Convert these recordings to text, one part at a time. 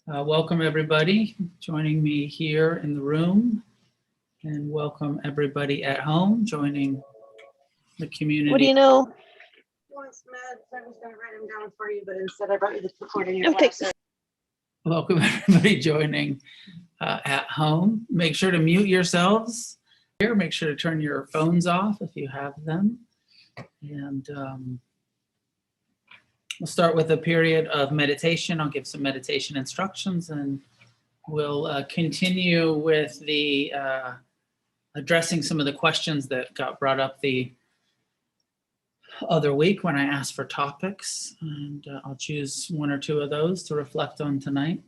Welcome everybody joining me here in the room, and welcome everybody at home joining the community. What do you know? Once meds, I was going to write them down for you, but instead I brought you the recording. Okay. Welcome everybody joining at home. Make sure to mute yourselves here. Make sure to turn your phones off if you have them. And we'll start with a period of meditation. I'll give some meditation instructions, and we'll continue with the addressing some of the questions that got brought up the other week when I asked for topics. And I'll choose one or two of those to reflect on tonight.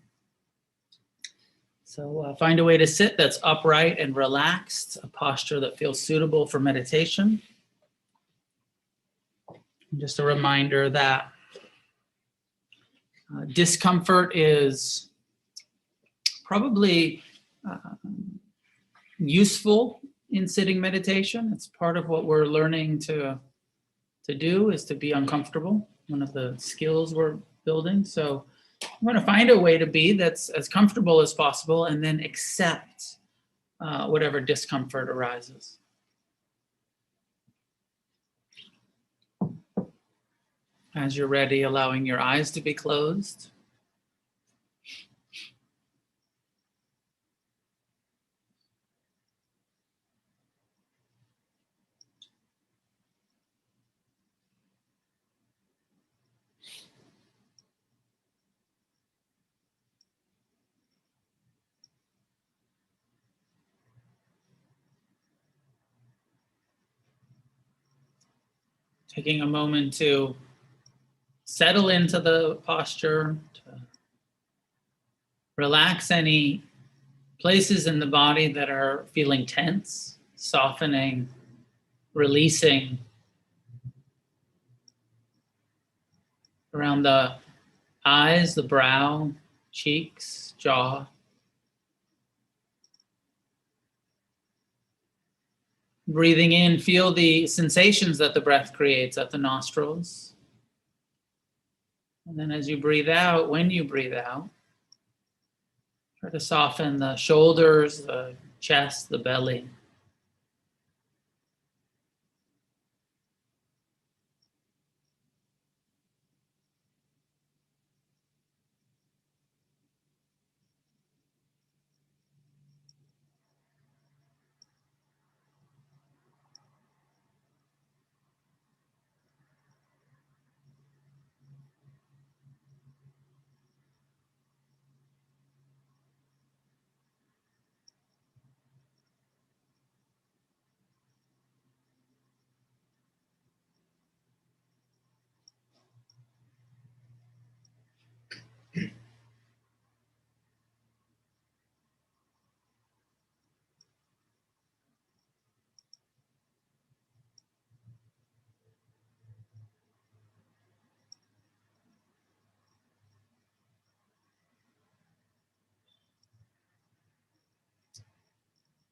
So find a way to sit that's upright and relaxed, a posture that feels suitable for meditation. And just a reminder that discomfort is probably useful in sitting meditation. It's part of what we're learning to do, is to be uncomfortable, one of the skills we're building. So I'm going to find a way to be that's as comfortable as possible, and then accept whatever discomfort arises. As you're ready, allowing your eyes to be closed. Taking a moment to settle into the posture, to relax any places in the body that are feeling tense, softening, releasing around the eyes, the brow, cheeks, jaw. Breathing in, feel the sensations that the breath creates at the nostrils. And then as you breathe out, when you breathe out, try to soften the shoulders, the chest, the belly.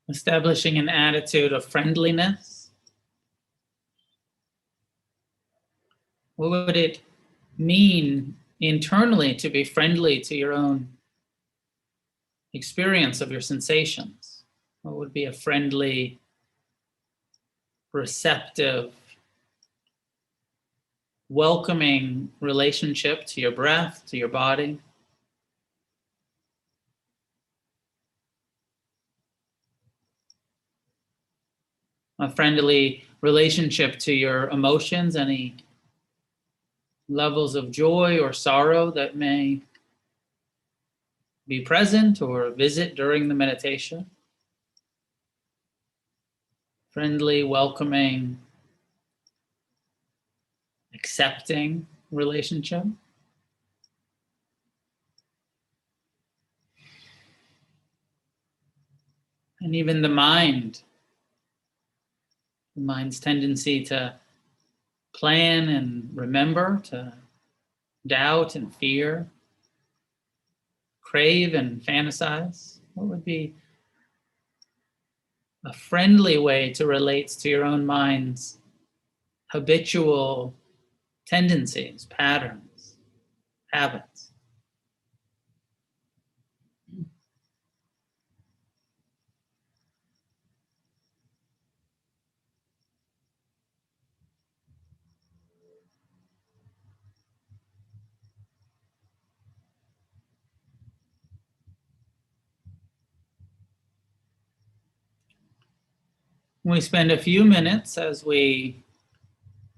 Establishing an attitude of friendliness. What would it mean internally to be friendly to your own experience of your sensations? What would be a friendly, receptive, welcoming relationship to your breath, to your body? A friendly relationship to your emotions, any levels of joy or sorrow that may be present or visit during the meditation. Friendly, welcoming, accepting relationship. And even the mind's tendency to plan and remember, to doubt and fear, crave and fantasize. What would be a friendly way to relate to your own mind's habitual tendencies, patterns, habits? We spend a few minutes as we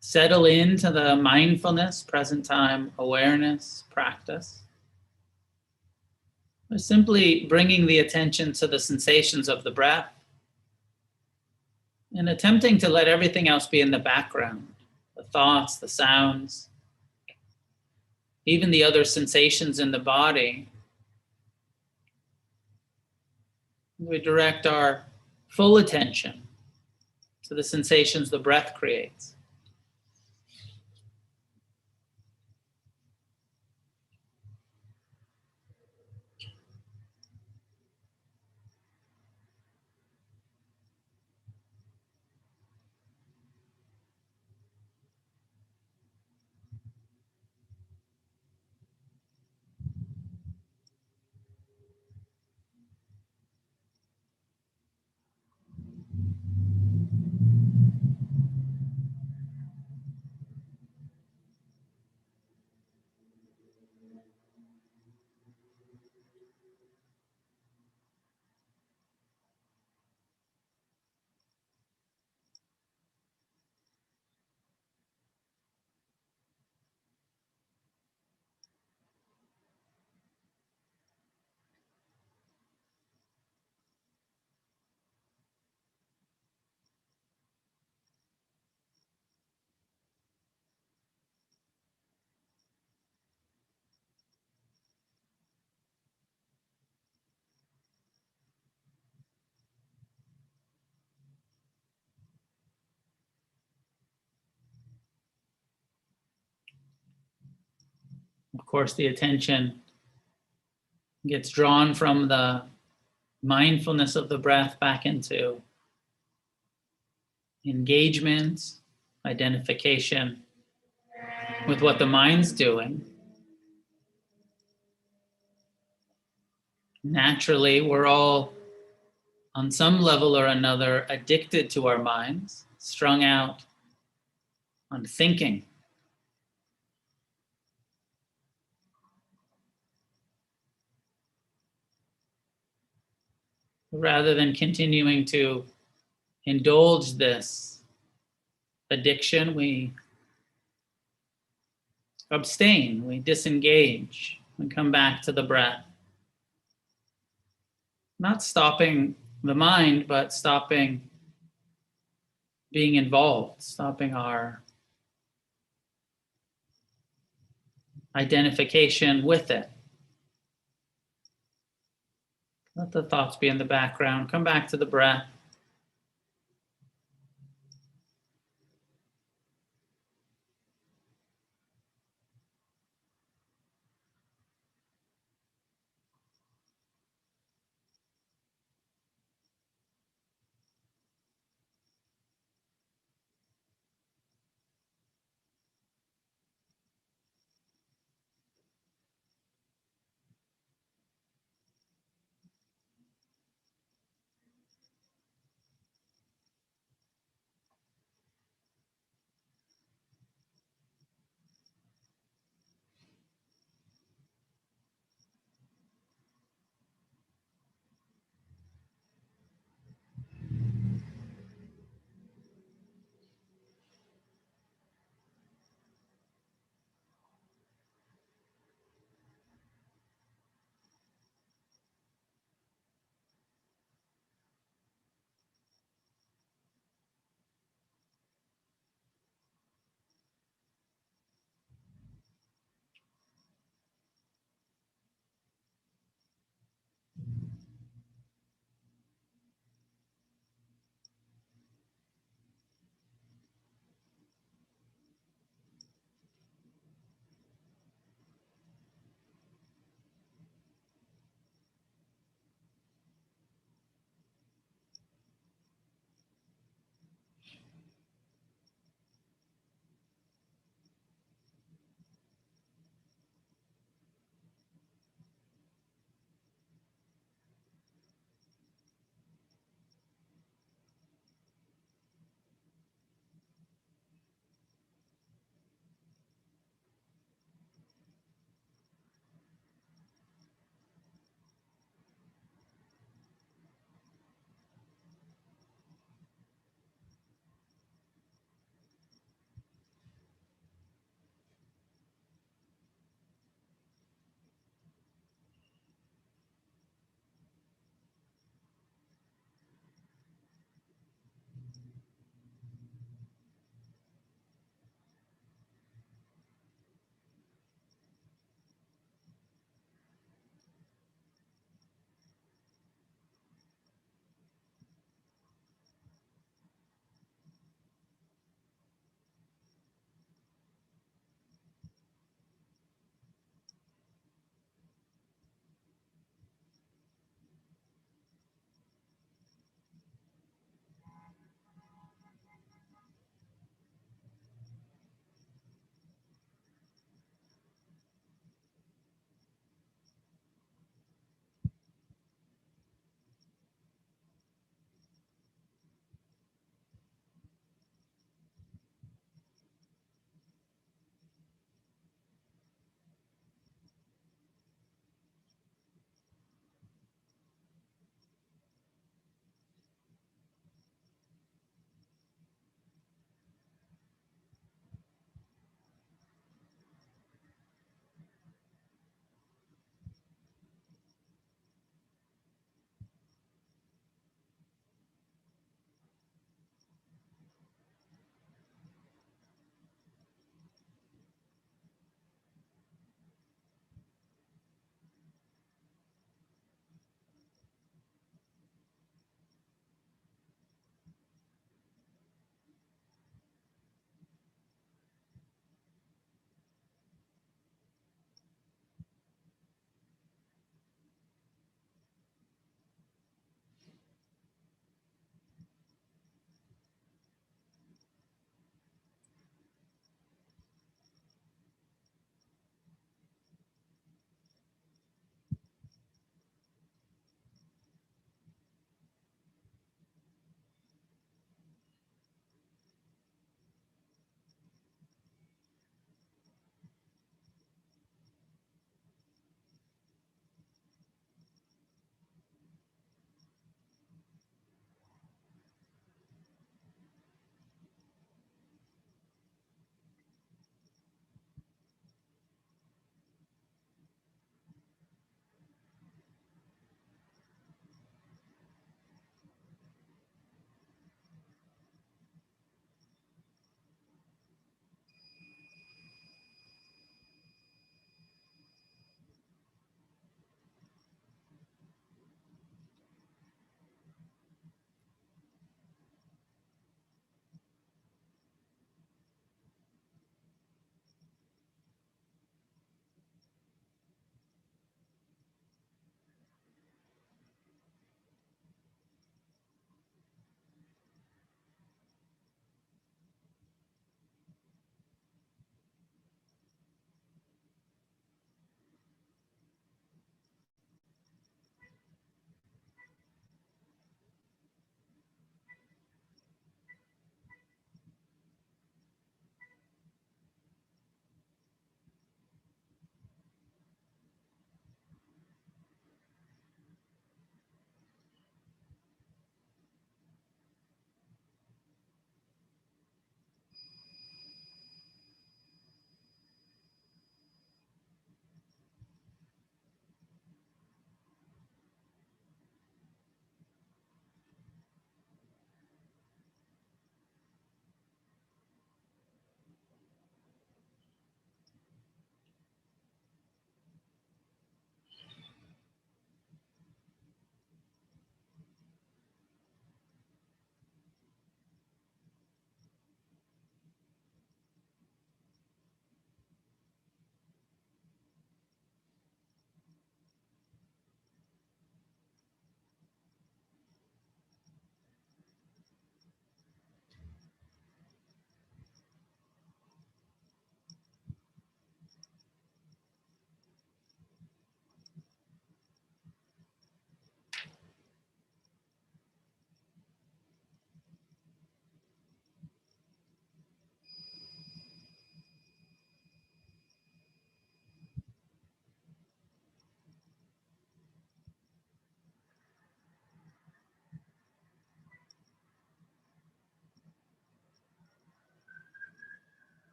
settle into the mindfulness, present time awareness practice. We're simply bringing the attention to the sensations of the breath and attempting to let everything else be in the background, the thoughts, the sounds, even the other sensations in the body. We direct our full attention to the sensations the breath creates. Of course, the attention gets drawn from the mindfulness of the breath back into engagement, identification with what the mind's doing. Naturally, we're all, on some level or another, addicted to our minds, strung out on thinking. Rather than continuing to indulge this addiction, we abstain, we disengage, we come back to the breath. Not stopping the mind, but stopping being involved, stopping our identification with it. Let the thoughts be in the background. Come back to the breath.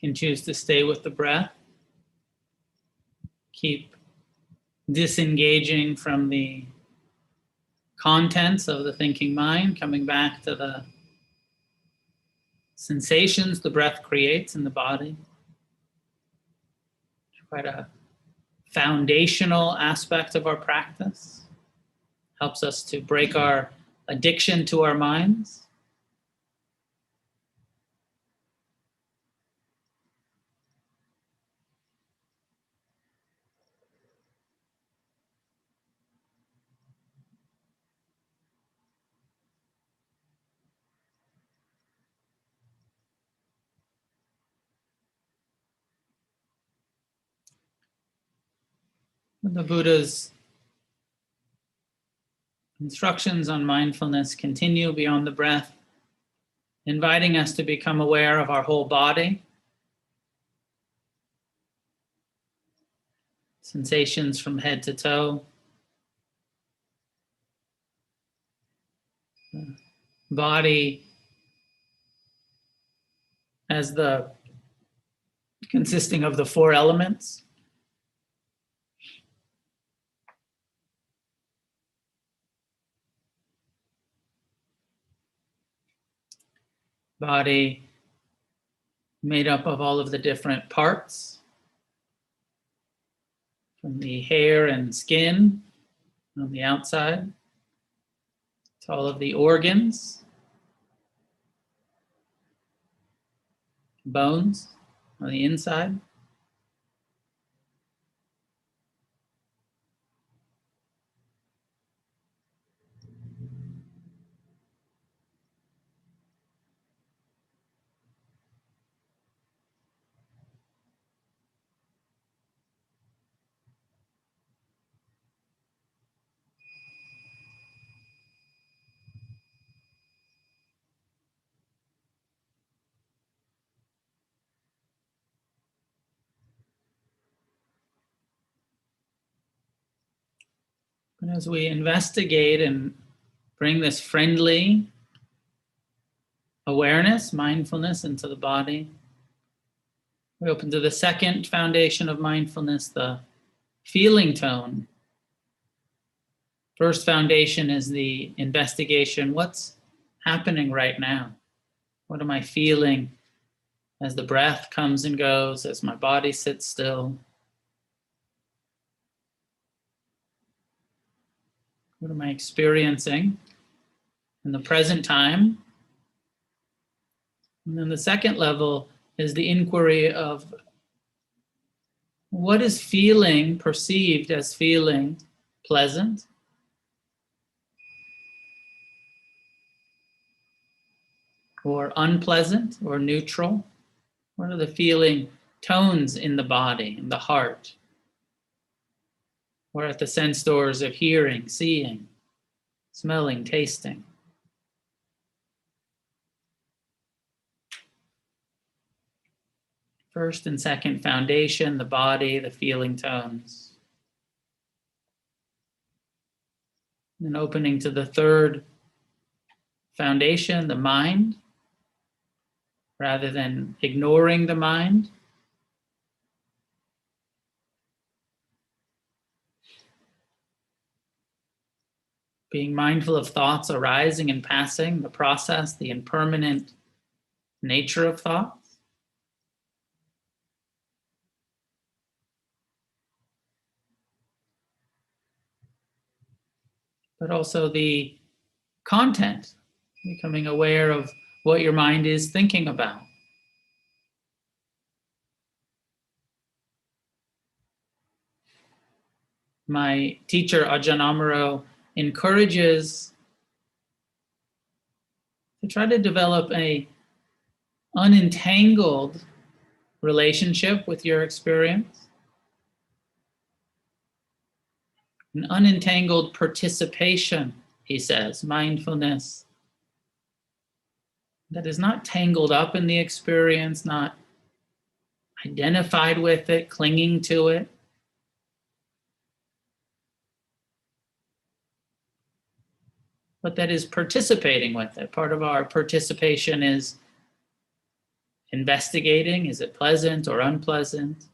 You can choose to stay with the breath. Keep disengaging from the contents of the thinking mind, coming back to the sensations the breath creates in the body. Quite a foundational aspect of our practice. Helps us to break our addiction to our minds. The Buddha's instructions on mindfulness continue beyond the breath, inviting us to become aware of our whole body, sensations from head to toe, the body as the consisting of the four elements. Body made up of all of the different parts, from the hair and skin on the outside to all of the organs, bones on the inside. And as we investigate and bring this friendly awareness, mindfulness into the body, we open to the second foundation of mindfulness, the feeling tone. First foundation is the investigation. What's happening right now? What am I feeling as the breath comes and goes, as my body sits still? What am I experiencing in the present time? And then the second level is the inquiry of what is feeling perceived as feeling pleasant, or unpleasant, or neutral? What are the feeling tones in the body, in the heart? Or at the sense doors of hearing, seeing, smelling, tasting? First and second foundation, the body, the feeling tones. And opening to the third foundation, the mind, rather than ignoring the mind. Being mindful of thoughts arising and passing, the process, the impermanent nature of thoughts. But also the content, becoming aware of what your mind is thinking about. My teacher, Ajahn Amaro, encourages to try to develop a unentangled relationship with your experience, an unentangled participation, he says, mindfulness that is not tangled up in the experience, not identified with it, clinging to it, but that is participating with it. Part of our participation is investigating. Is it pleasant or unpleasant?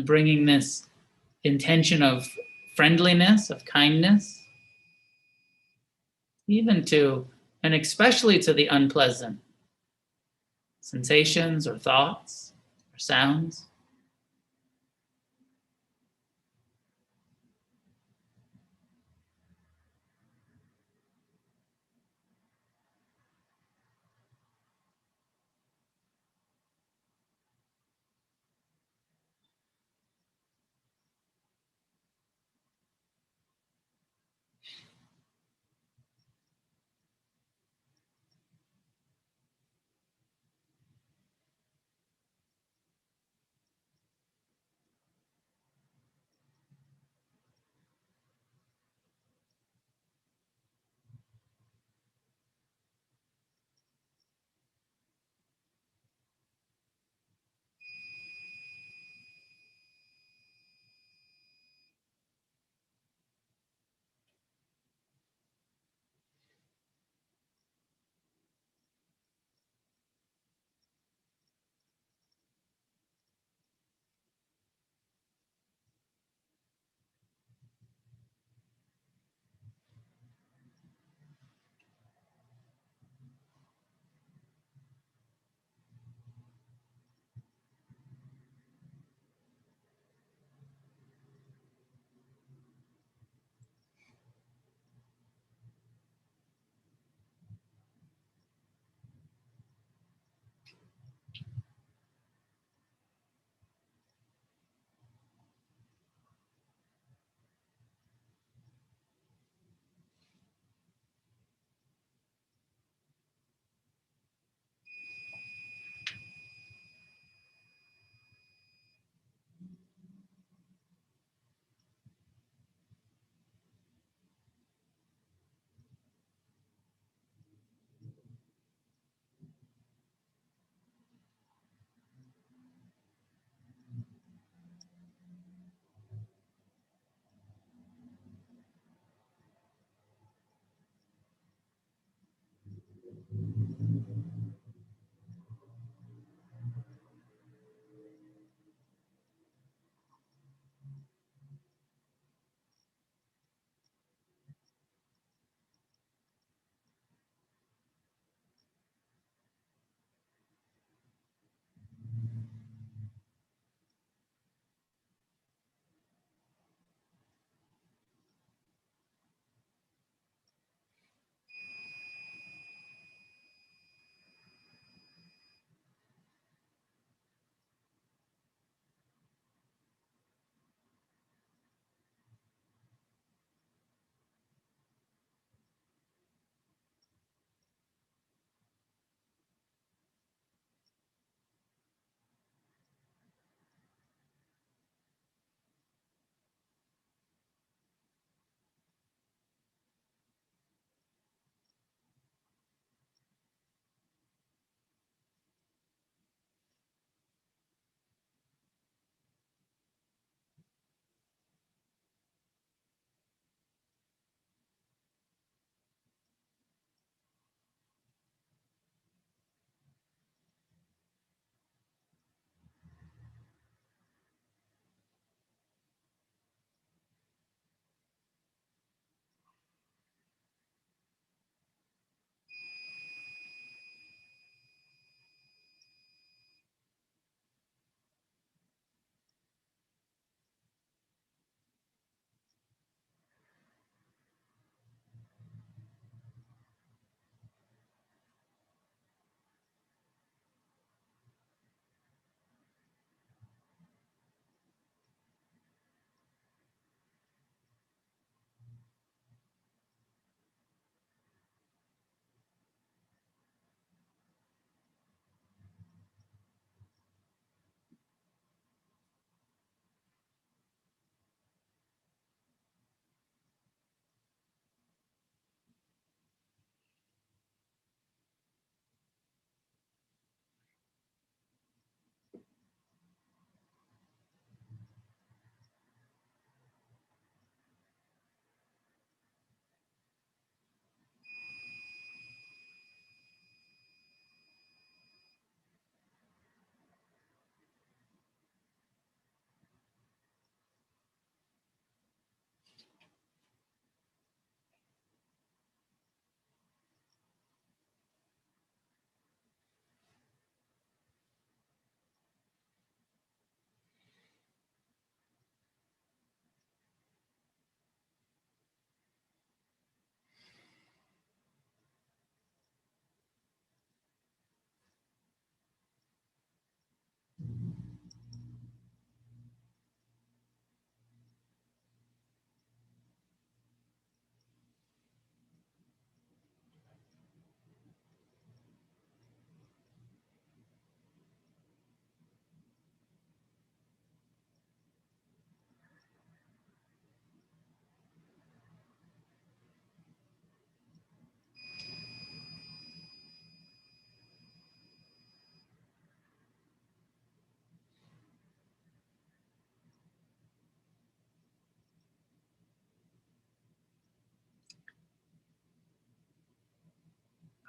Bringing this intention of friendliness, of kindness, even to, and especially to the unpleasant sensations or thoughts or sounds.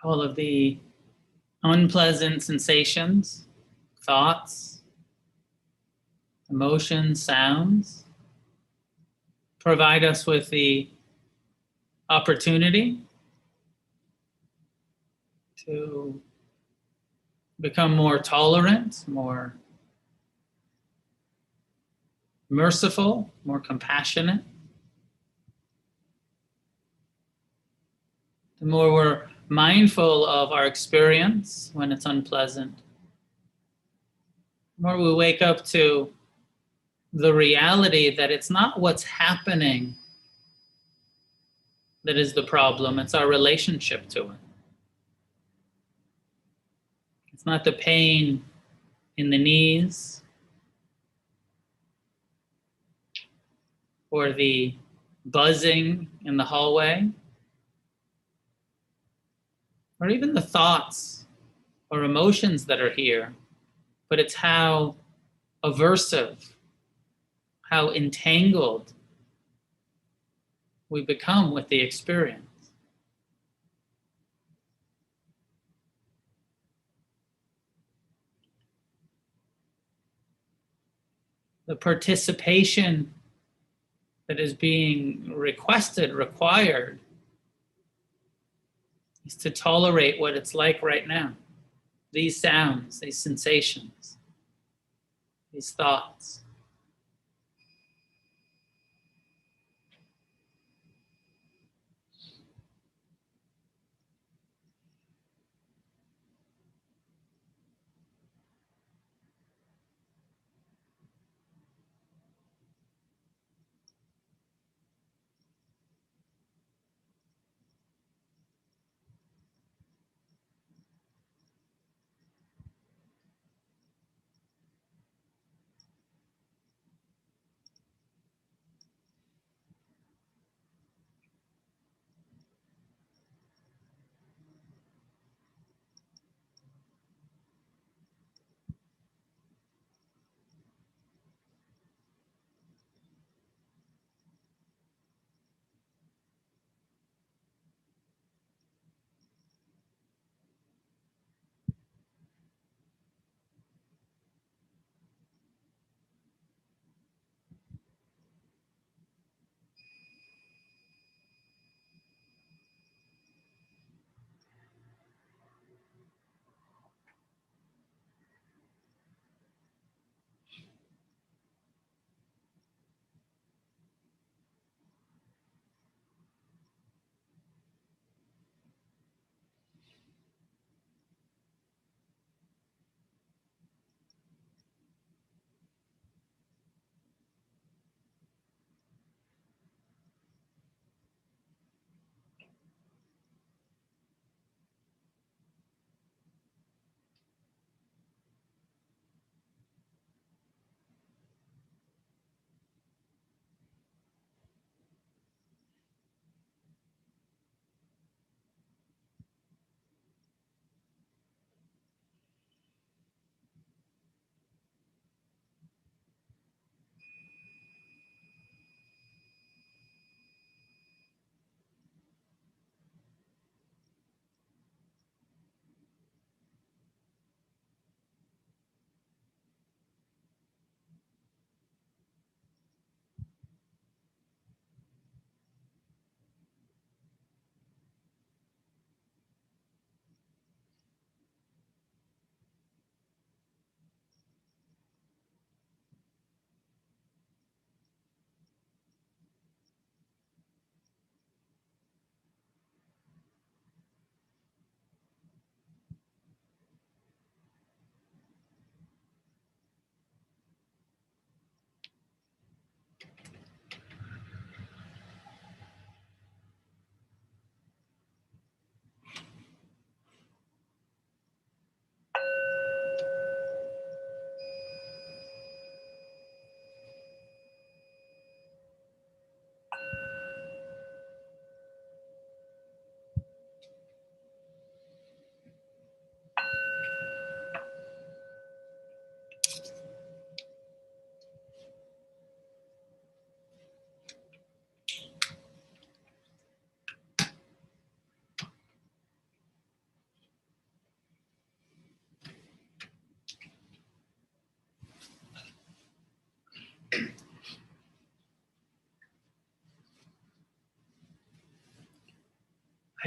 all of the unpleasant sensations, thoughts, emotions, sounds. Provide us with the opportunity to become more tolerant, more merciful, more compassionate. The more we're mindful of our experience when it's unpleasant, the more we wake up to the reality that it's not what's happening that is the problem, it's our relationship to it. It's not the pain in the knees or the buzzing in the hallway or even the thoughts or emotions that are here, but it's how aversive, how entangled we become with the experience. The participation that is being requested, required, is to tolerate what it's like right now. These sounds, these sensations, these thoughts.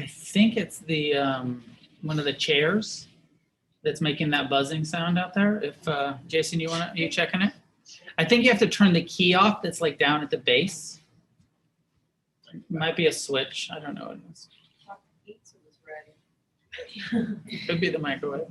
think it's the one of the chairs that's making that buzzing sound out there. If Jason, you checking it? I think you have to turn the key off that's like down at the base. It might be a switch. I don't know what it is. Pizza was ready. Could be the microwave.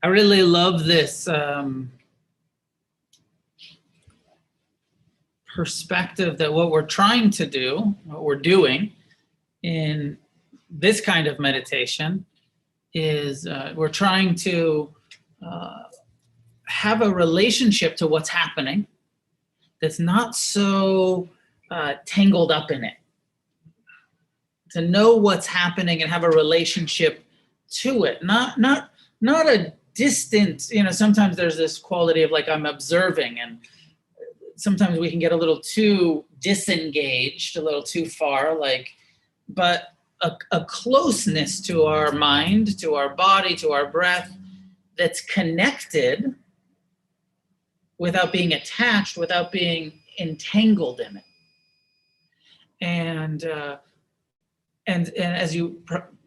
I really love this perspective that what we're trying to do, what we're doing in this kind of meditation is we're trying to have a relationship to what's happening that's not so tangled up in it. To know what's happening and have a relationship to it, not a distant, sometimes there's this quality of like I'm observing, and sometimes we can get a little too disengaged, a little too far, but a closeness to our mind, to our body, to our breath that's connected without being attached, without being entangled in it. And as you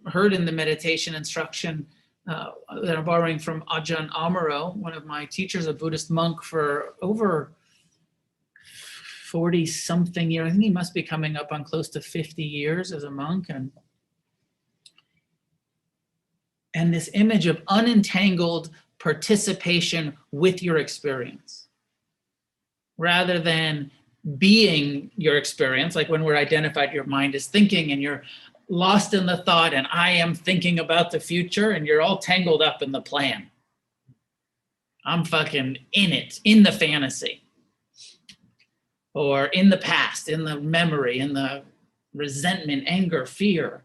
heard in the meditation instruction, that I'm borrowing from Ajahn Amaro, one of my teachers, a Buddhist monk for over 40 something years. I think he must be coming up on close to 50 years as a monk. And this image of unentangled participation with your experience, rather than being your experience, like when we're identified, your mind is thinking and you're lost in the thought and I am thinking about the future and you're all tangled up in the plan. I'm fucking in it, in the fantasy, or in the past, in the memory, in the resentment, anger, fear.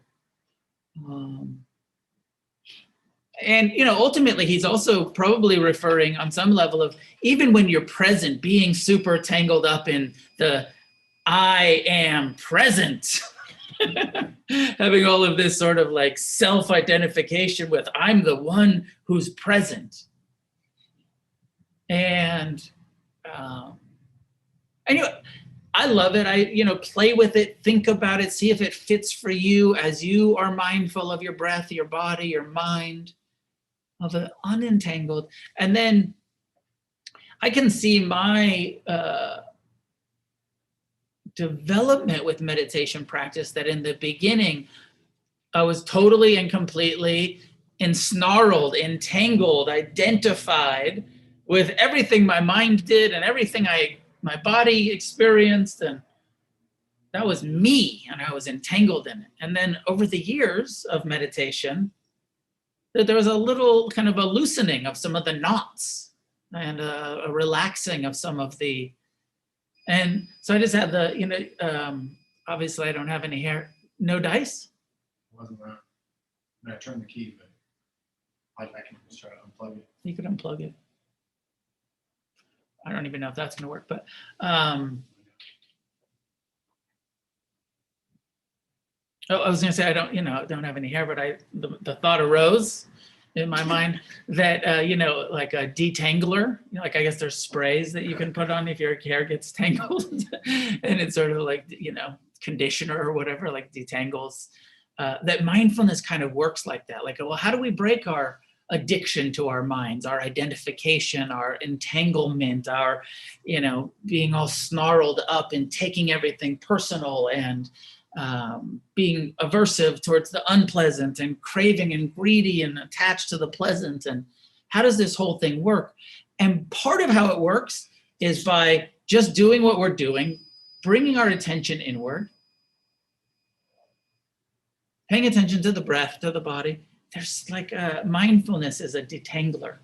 And ultimately he's also probably referring on some level of even when you're present, being super tangled up in the I am present. Having all of this sort of like self-identification with I'm the one who's present. And I love it. I play with it, think about it, see if it fits for you as you are mindful of your breath, your body, your mind, of the unentangled. And then I can see my development with meditation practice, that in the beginning I was totally and completely ensnarled, entangled, identified with everything my mind did and everything my body experienced, and that was me, and I was entangled in it. And then over the years of meditation, there was a little kind of a loosening of some of the knots and a relaxing of some of the. And so I just had obviously I don't have any hair, no dice. It wasn't around. I turned the key, but I can just try to unplug it. You could unplug it. I don't even know if that's going to work, but I was going to say I don't have any hair, but the thought arose in my mind that like a detangler, like I guess there's sprays that you can put on if your hair gets tangled, and it's sort of like conditioner or whatever, like detangles. That mindfulness kind of works like that. Like, well, how do we break our addiction to our minds, our identification, our entanglement, our being all snarled up and taking everything personal and being aversive towards the unpleasant and craving and greedy and attached to the pleasant. And how does this whole thing work? And part of how it works is by just doing what we're doing, bringing our attention inward, paying attention to the breath, to the body. There's like mindfulness is a detangler.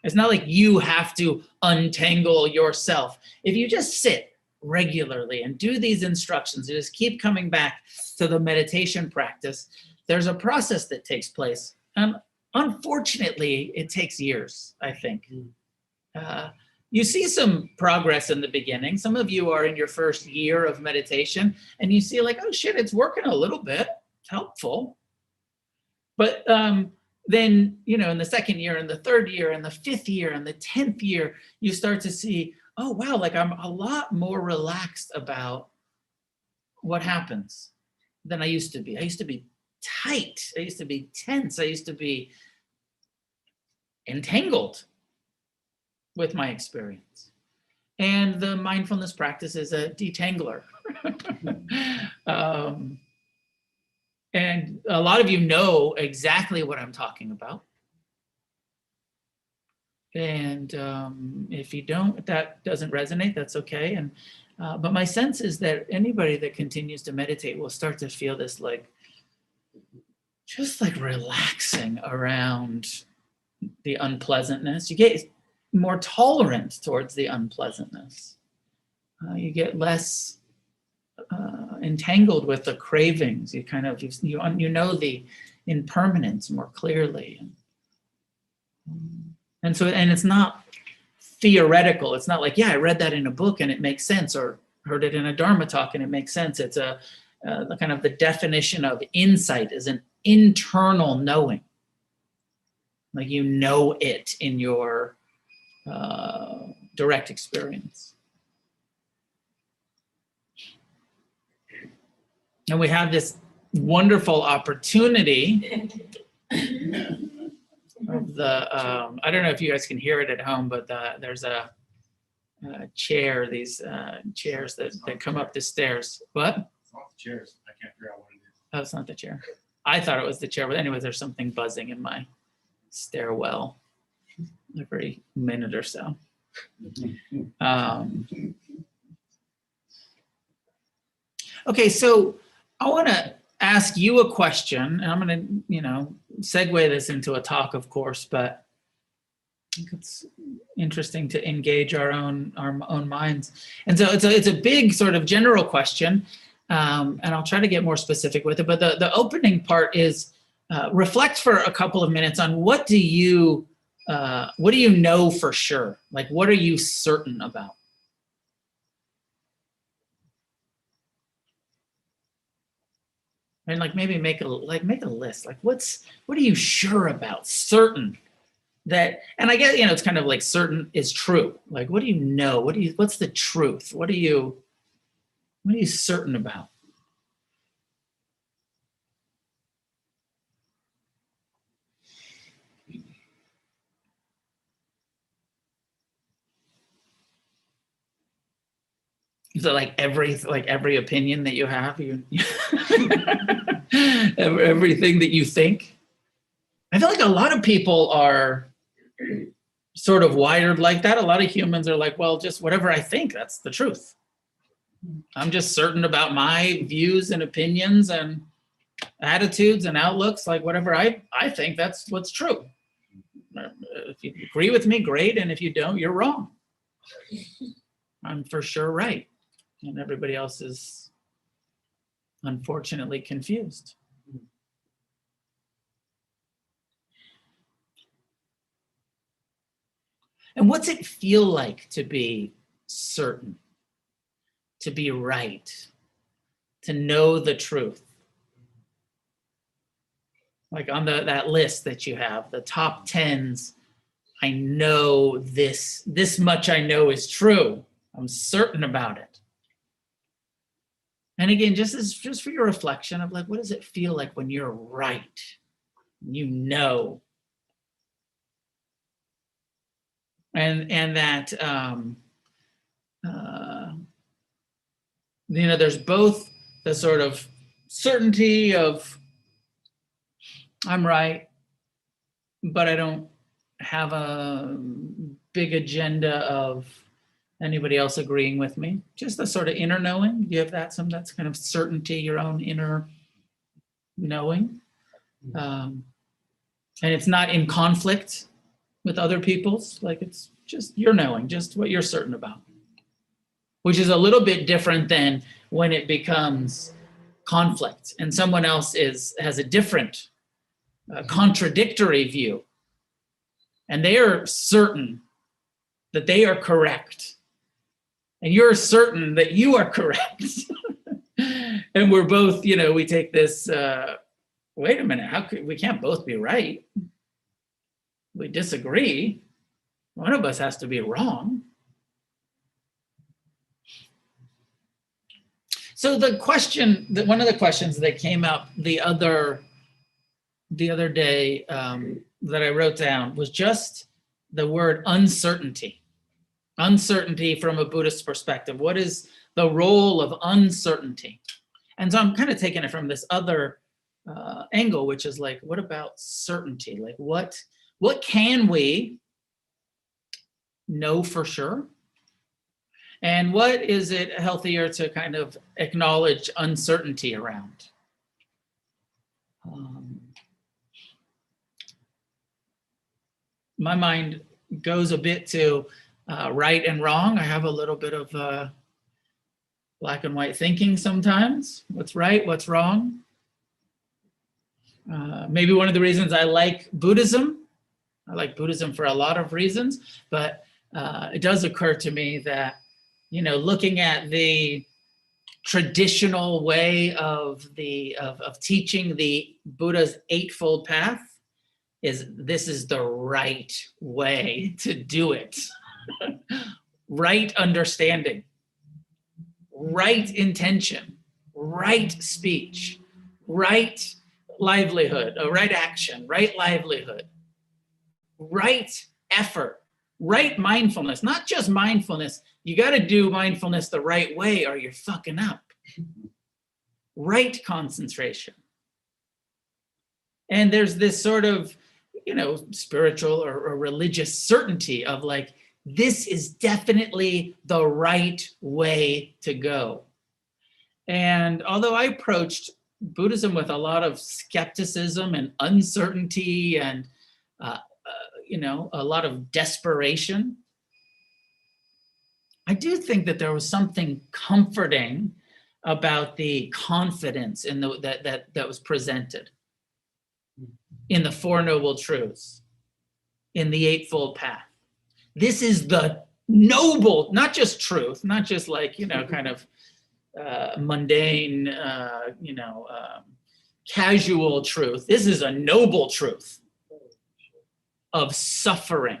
It's not like you have to untangle yourself. If you just sit regularly and do these instructions, you just keep coming back to the meditation practice, there's a process that takes place. Unfortunately, it takes years, I think. You see some progress in the beginning. Some of you are in your first year of meditation and you see like, oh shit, it's working a little bit. helpful. But then, you know, in the second year and the third year and the fifth year and the 10th year, you start to see, oh, wow, like I'm a lot more relaxed about what happens than I used to be. I used to be tight. I used to be tense. I used to be entangled with my experience. And the mindfulness practice is a detangler. And a lot of you know exactly what I'm talking about. And if you don't, if that doesn't resonate, that's okay. And but my sense is that anybody that continues to meditate will start to feel this like, just like relaxing around the unpleasantness. You get more tolerant towards the unpleasantness. You get less entangled with the cravings. You kind of, you know the impermanence more clearly. And so, and it's not theoretical. It's not like, yeah, I read that in a book and it makes sense, or heard it in a Dharma talk and it makes sense. It's a kind of the definition of insight is an internal knowing. Like you know it in your direct experience. And we have this wonderful opportunity of the, I don't know if you guys can hear it at home, but there's a chair, these chairs that come up the stairs. What? It's not the chairs. I can't figure out what it is. Oh, it's not the chair. I thought it was the chair, but anyways, there's something buzzing in my stairwell every minute or so. Okay, so I want to ask you a question, and I'm going to, segue this into a talk, of course, but I think it's interesting to engage our own minds. And so it's a big sort of general question, and I'll try to get more specific with it. But the opening part is reflect for a couple of minutes on what do you know for sure? Like, what are you certain about? And like maybe make a list. Like what are you sure about? Certain that, and I guess it's kind of like certain is true. Like what do you know? What's the truth? What are you certain about? Is it like every opinion that you have, everything that you think? I feel like a lot of people are sort of wired like that. A lot of humans are like, well, just whatever I think, that's the truth. I'm just certain about my views and opinions and attitudes and outlooks. Like whatever I think, that's what's true. If you agree with me, great. And if you don't, you're wrong. I'm for sure right. And everybody else is unfortunately confused. And what's it feel like to be certain, to be right, to know the truth? Like on that list that you have, the top 10s, I know this much I know is true. I'm certain about it. And again, just for your reflection of like, what does it feel like when you're right? You know. And that there's both the sort of certainty of I'm right, but I don't have a big agenda of anybody else agreeing with me. Just the sort of inner knowing. You have that's kind of certainty, your own inner knowing. And it's not in conflict with other people's, like it's just your knowing, just what you're certain about. Which is a little bit different than when it becomes conflict and someone else has a different contradictory view. And they are certain that they are correct. And you're certain that you are correct. And we're both, we take this, wait a minute, we can't both be right. We disagree. One of us has to be wrong. So one of the questions that came up the other day that I wrote down was just the word uncertainty. Uncertainty from a Buddhist perspective. What is the role of uncertainty? And so I'm kind of taking it from this other angle, which is like, what about certainty? Like what can we know for sure? And what is it healthier to kind of acknowledge uncertainty around? My mind goes a bit to right and wrong. I have a little bit of black and white thinking sometimes. What's right, what's wrong? Maybe one of the reasons I like Buddhism for a lot of reasons, but it does occur to me that, looking at the traditional way of teaching the Buddha's Eightfold Path, this is the right way to do it. Right understanding, right intention, right speech, right livelihood, right action, right livelihood, right effort, right mindfulness, not just mindfulness. You got to do mindfulness the right way or you're fucking up. Right concentration. And there's this sort of, spiritual or religious certainty of like, this is definitely the right way to go. And although I approached Buddhism with a lot of skepticism and uncertainty and, a lot of desperation, I do think that there was something comforting about the confidence in that was presented in the Four Noble Truths, in the Eightfold Path. This is the noble, not just truth, not just like, kind of mundane, casual truth. This is a noble truth of suffering.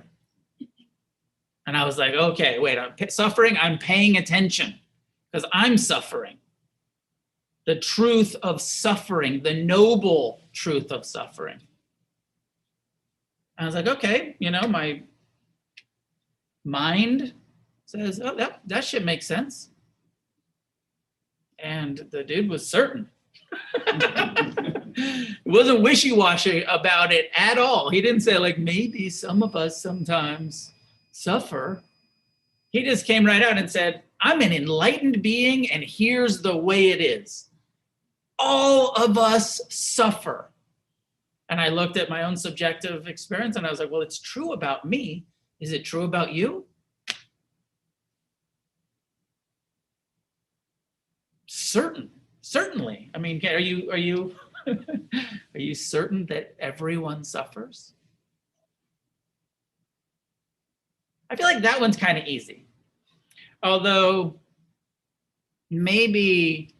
And I was like, okay, wait, suffering, I'm paying attention because I'm suffering. The truth of suffering, the noble truth of suffering. I was like, okay, my mind says, oh, that should make sense. And the dude was certain. It wasn't wishy-washy about it at all. He didn't say like, maybe some of us sometimes suffer. He just came right out and said, I'm an enlightened being and here's the way it is. All of us suffer. And I looked at my own subjective experience and I was like, well, it's true about me. Is it true about you? Certainly. I mean, are you are you certain that everyone suffers? I feel like that one's kind of easy. Although maybe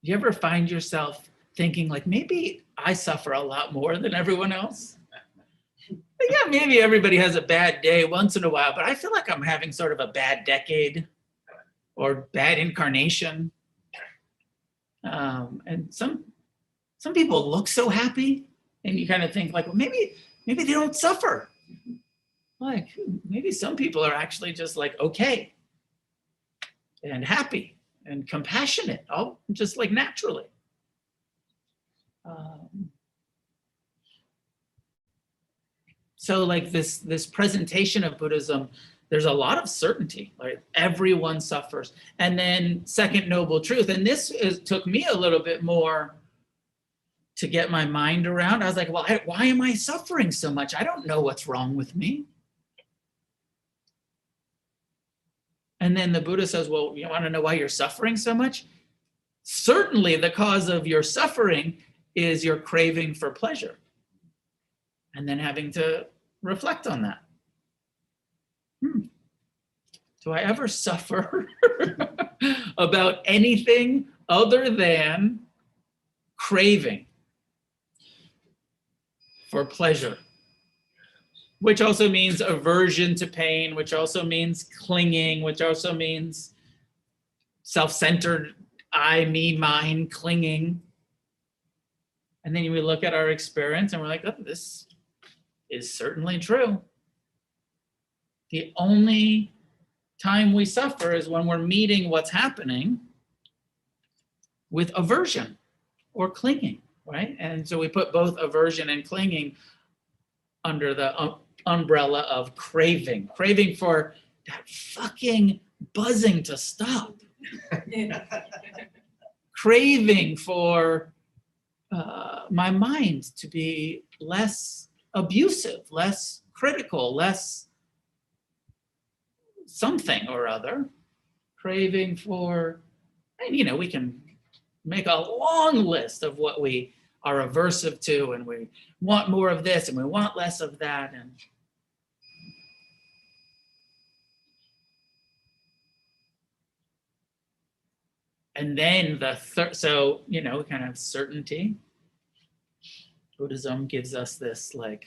you ever find yourself thinking like, maybe I suffer a lot more than everyone else? Yeah, maybe everybody has a bad day once in a while, but I feel like I'm having sort of a bad decade or bad incarnation. And some people look so happy and you kind of think like, well, maybe they don't suffer. Like maybe some people are actually just like, okay and happy and compassionate, all just like naturally. So like this presentation of Buddhism, there's a lot of certainty, right? Everyone suffers. And then second noble truth, and took me a little bit more to get my mind around. I was like, well, why am I suffering so much? I don't know what's wrong with me. And then the Buddha says, well, you want to know why you're suffering so much? Certainly the cause of your suffering is your craving for pleasure. And then having to reflect on that. Do I ever suffer about anything other than craving for pleasure, which also means aversion to pain, which also means clinging, which also means self-centered I, me, mine, clinging. And then we look at our experience and we're like, oh, this is certainly true. The only time we suffer is when we're meeting what's happening with aversion or clinging, right? And so we put both aversion and clinging under the umbrella of craving for that fucking buzzing to stop, craving for my mind to be less abusive, less critical, less something or other, craving for, and you know, we can make a long list of what we are aversive to, and we want more of this and we want less of that. And then the third, so, you know, kind of certainty. Buddhism gives us this, like,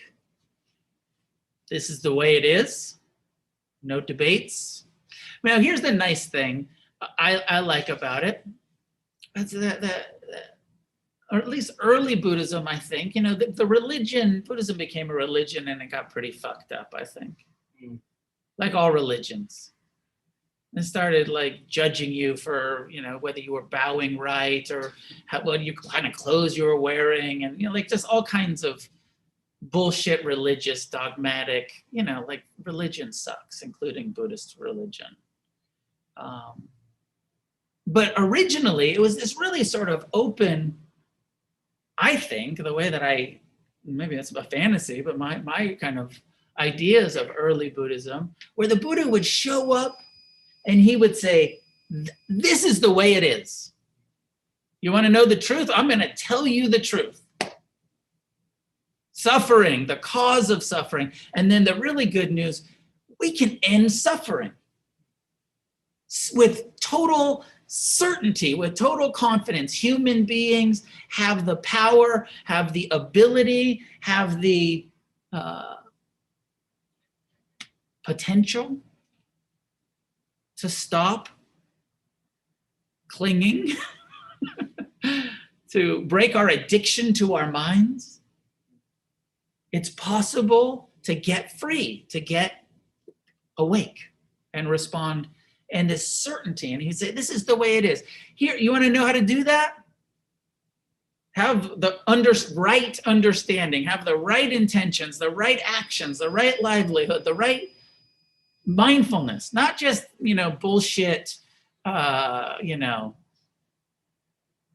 this is the way it is, no debates. Now, here's the nice thing I like about it. It's or at least early Buddhism, I think, you know, the religion, Buddhism became a religion and it got pretty fucked up, I think. Like all religions. And started like judging you for, you know, whether you were bowing right or what you kind of clothes you were wearing, and, you know, like just all kinds of bullshit religious dogmatic, you know, like religion sucks, including Buddhist religion. But originally it was this really sort of open, I think, the way that maybe that's a fantasy, but my kind of ideas of early Buddhism, where the Buddha would show up and he would say, this is the way it is. You want to know the truth? I'm going to tell you the truth. Suffering, the cause of suffering. And then the really good news, we can end suffering with total certainty, with total confidence. Human beings have the power, have the ability, have the potential to stop clinging, to break our addiction to our minds. It's possible to get free, to get awake and respond. And this certainty, and he'd say, this is the way it is. Here, you want to know how to do that? Have the right understanding, have the right intentions, the right actions, the right livelihood, the right mindfulness, not just, you know, bullshit, you know,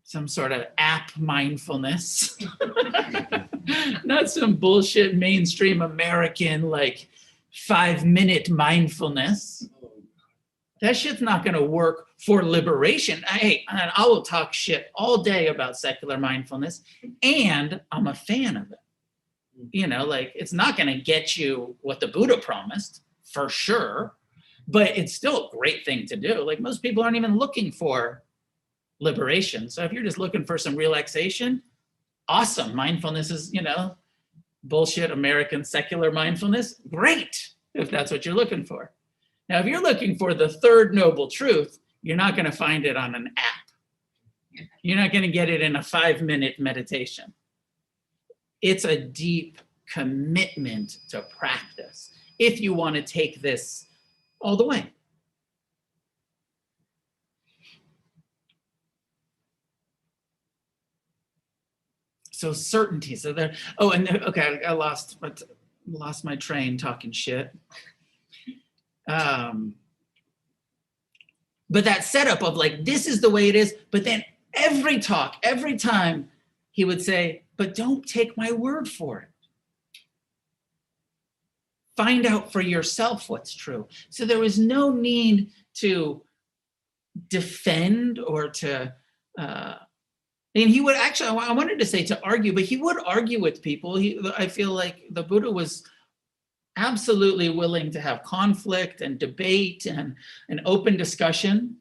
some sort of app mindfulness, not some bullshit mainstream American, like 5-minute mindfulness. That shit's not going to work for liberation. I will talk shit all day about secular mindfulness, and I'm a fan of it. You know, like, it's not going to get you what the Buddha promised, for sure, but it's still a great thing to do. Like, most people aren't even looking for liberation. So if you're just looking for some relaxation, awesome. Mindfulness is, you know, bullshit American secular mindfulness. Great, if that's what you're looking for. Now, if you're looking for the third noble truth, you're not going to find it on an app. You're not going to get it in a 5-minute meditation. It's a deep commitment to practice if you want to take this all the way. So certainty. So there. Oh, and okay, I lost my train talking shit. But that setup of like, this is the way it is. But then every time he would say, but don't take my word for it. Find out for yourself what's true. So there was no need to defend or to, and he would actually, I wanted to say to argue, but he would argue with people. I feel like the Buddha was absolutely willing to have conflict and debate and an open discussion.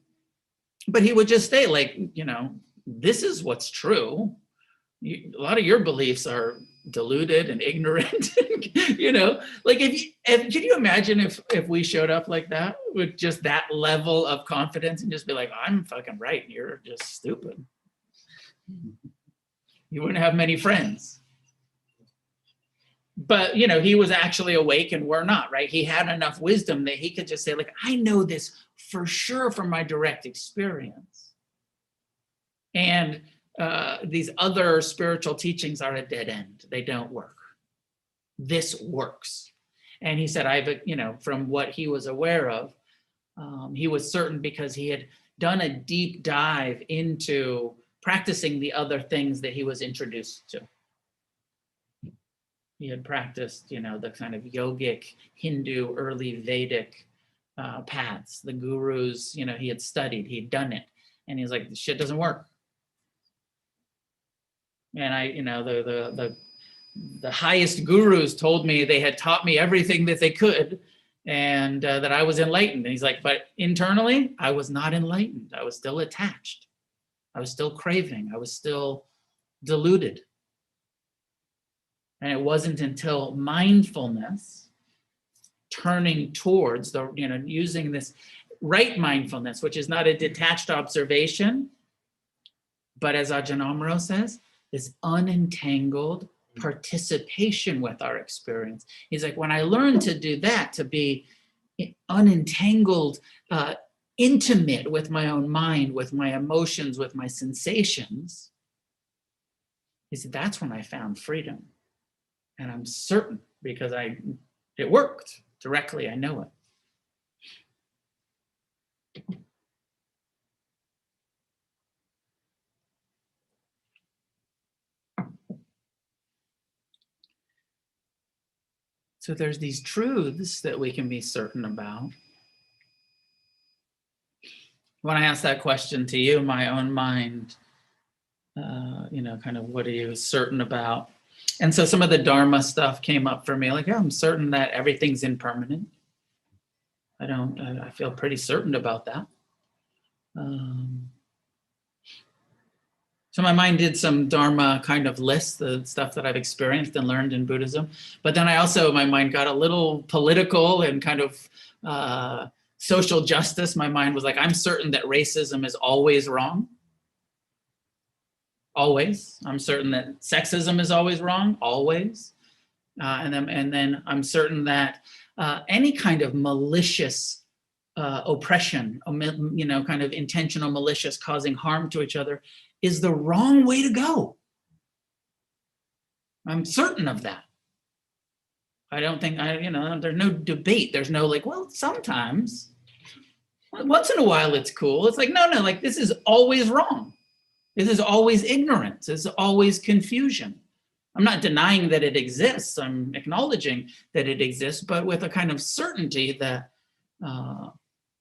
but he would just say, like, this is what's true. A lot of your beliefs are deluded and ignorant. Like can you imagine if we showed up like that with just that level of confidence and just be like, I'm fucking right, you're just stupid. You wouldn't have many friends. But he was actually awake and we're not, right? He had enough wisdom that he could just say, like, I know this for sure from my direct experience. And these other spiritual teachings are a dead end. They don't work. This works. And he said, from what he was aware of, he was certain because he had done a deep dive into practicing the other things that he was introduced to. He had practiced, the kind of yogic, Hindu, early Vedic paths. The gurus, he had studied, he'd done it. And he's like, this shit doesn't work. And the highest gurus told me they had taught me everything that they could and that I was enlightened. And he's like, but internally, I was not enlightened. I was still attached. I was still craving. I was still deluded. And it wasn't until mindfulness, turning towards using this right mindfulness, which is not a detached observation, but as Ajahn Amaro says, this unentangled participation with our experience. He's like, when I learned to do that, to be unentangled, intimate with my own mind, with my emotions, with my sensations, he said, that's when I found freedom. And I'm certain because it worked directly. I know it. So there's these truths that we can be certain about. When I asked that question to you, my own mind, kind of what are you certain about? And so some of the Dharma stuff came up for me, like, I'm certain that everything's impermanent. I feel pretty certain about that. So my mind did some Dharma kind of lists, the stuff that I've experienced and learned in Buddhism. But then my mind got a little political and kind of social justice. My mind was like, I'm certain that racism is always wrong. Always. I'm certain that sexism is always wrong. Always. And then I'm certain that any kind of malicious oppression, kind of intentional malicious causing harm to each other is the wrong way to go. I'm certain of that. I don't think, there's no debate. There's no like, well, sometimes, once in a while it's cool. It's like, no, like this is always wrong. This is always ignorance. This is always confusion. I'm not denying that it exists. I'm acknowledging that it exists, but with a kind of certainty that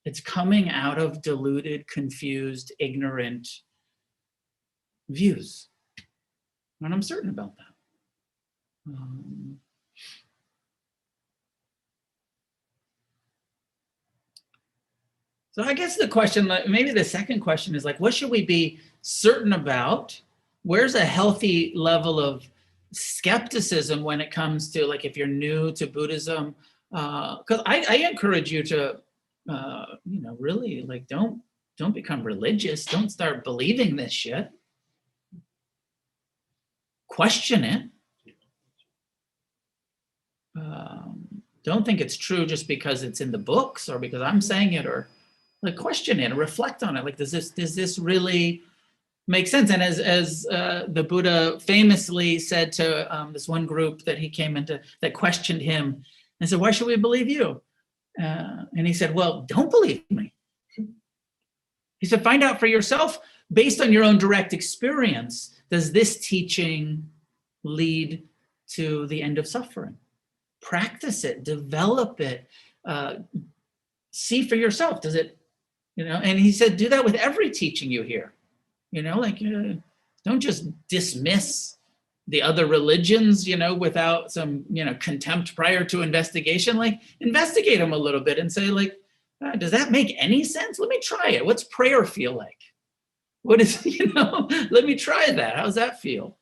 it's coming out of deluded, confused, ignorant views. And I'm certain about that. So I guess the question, maybe the second question is like, what should we be certain about? Where's a healthy level of skepticism when it comes to, like, if you're new to Buddhism? Because I encourage you to, really, like, don't become religious. Don't start believing this shit. Question it. Don't think it's true just because it's in the books or because I'm saying it, or like question it, reflect on it. Like, does this really make sense? And as the Buddha famously said to this one group that he came into that questioned him and said, why should we believe you? And he said, well, don't believe me. He said, find out for yourself based on your own direct experience. Does this teaching lead to the end of suffering? Practice it, develop it, see for yourself. Does it, and he said, do that with every teaching you hear. Don't just dismiss the other religions, without some, contempt prior to investigation. Like, investigate them a little bit and say, like, Does that make any sense? Let me try it. What's prayer feel like? What is, let me try that. How's that feel?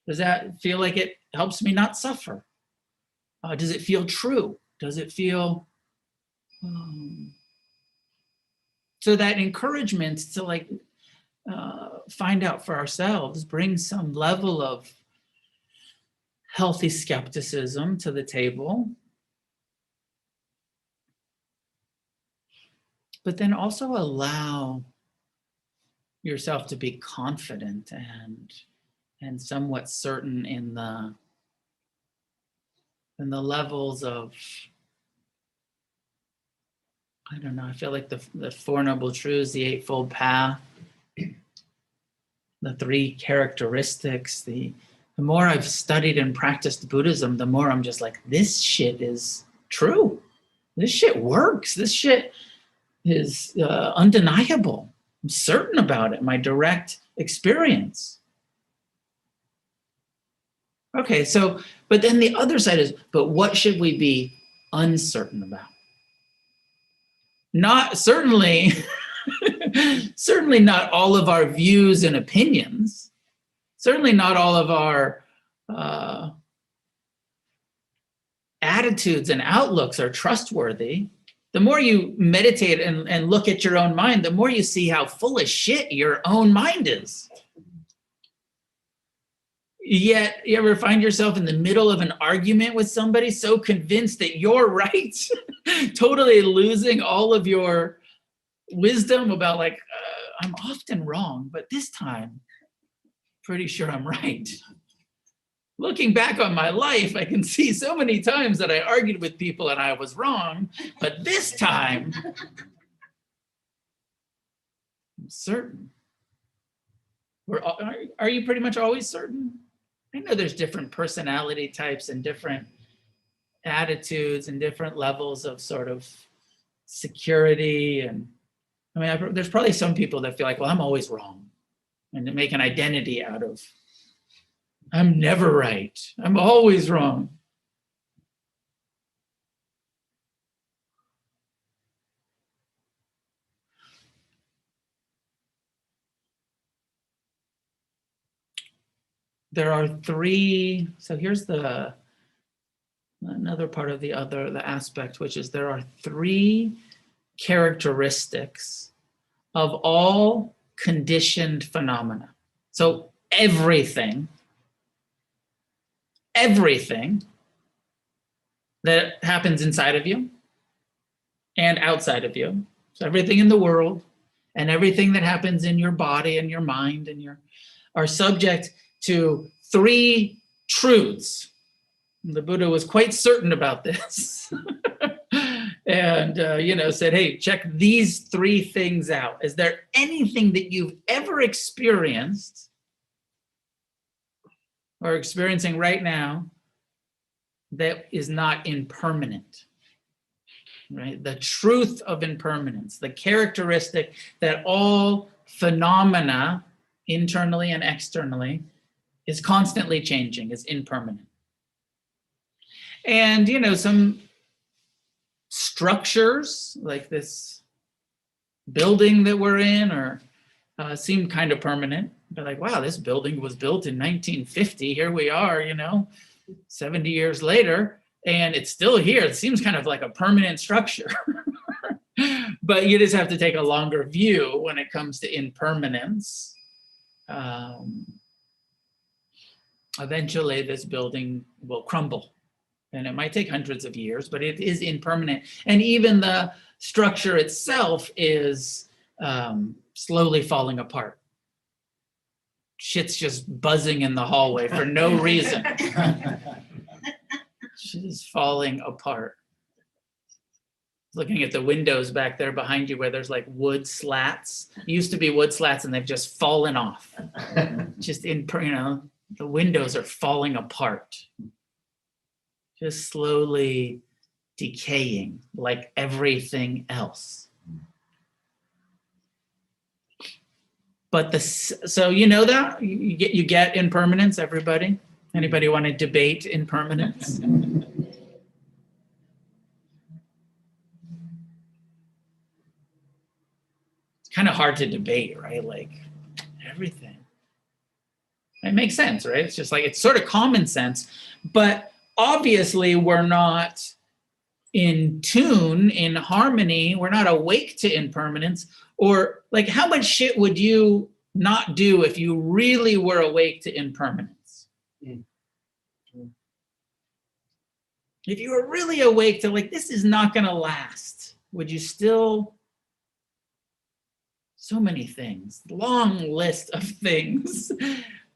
Does that feel like it helps me not suffer? Does it feel true? Does it feel, so that encouragement to like find out for ourselves brings some level of healthy skepticism to the table. But then also allow yourself to be confident and somewhat certain in the levels of, I don't know, I feel like the Four Noble Truths, the Eightfold Path, the three characteristics, the more I've studied and practiced Buddhism, the more I'm just like, this shit is true. This shit works. This shit is undeniable. I'm certain about it, my direct experience. Okay, so, but then the other side is, but what should we be uncertain about? Not certainly, certainly not all of our views and opinions. Certainly not all of our attitudes and outlooks are trustworthy. The more you meditate and look at your own mind, the more you see how full of shit your own mind is. Yet, you ever find yourself in the middle of an argument with somebody so convinced that you're right, totally losing all of your wisdom about like, I'm often wrong, but this time, pretty sure I'm right. Looking back on my life, I can see so many times that I argued with people and I was wrong, but this time, I'm certain. Are you pretty much always certain? I know there's different personality types and different attitudes and different levels of sort of security. And I mean, there's probably some people that feel like, well, I'm always wrong. And to make an identity out of, I'm never right. I'm always wrong. There are three, so here's another part of the aspect, which is there are three characteristics of all conditioned phenomena. So everything that happens inside of you and outside of you, so everything in the world and everything that happens in your body and your mind and are subject to three truths. The Buddha was quite certain about this. And, said, hey, check these three things out. Is there anything that you've ever experienced or experiencing right now that is not impermanent? Right? The truth of impermanence, the characteristic that all phenomena, internally and externally, is constantly changing, is impermanent. And, some structures like this building that we're in seem kind of permanent. They're like, wow, this building was built in 1950. Here we are, 70 years later, and it's still here. It seems kind of like a permanent structure. But you just have to take a longer view when it comes to impermanence. Eventually, this building will crumble. And it might take hundreds of years, but it is impermanent. And even the structure itself is slowly falling apart. Shit's just buzzing in the hallway for no reason. She's falling apart. Looking at the windows back there behind you where there's like wood slats. Used to be wood slats and they've just fallen off. Just the windows are falling apart. Just slowly decaying like everything else. But so you know that? You get impermanence, everybody? Anybody want to debate impermanence? kind of hard to debate, right? Like everything. It makes sense, right? It's just like, it's sort of common sense, but obviously we're not in tune, in harmony. We're not awake to impermanence. Or like, how much shit would you not do if you really were awake to impermanence? If you were really awake to like, this is not going to last, would you still? So many things, long list of things.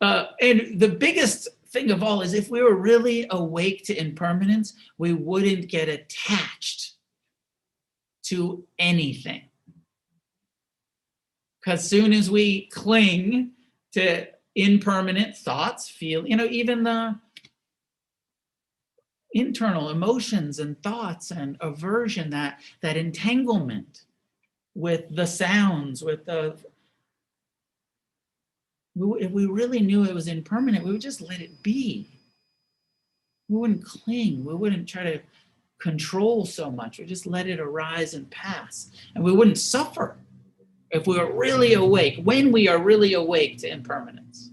And the biggest thing of all is if we were really awake to impermanence, we wouldn't get attached to anything. Because soon as we cling to impermanent thoughts, feel, even the internal emotions and thoughts and aversion, that entanglement with the sounds, with the, if we really knew it was impermanent, we would just let it be. We wouldn't cling. We wouldn't try to control so much. We just let it arise and pass. And we wouldn't suffer if we were really awake, when we are really awake to impermanence.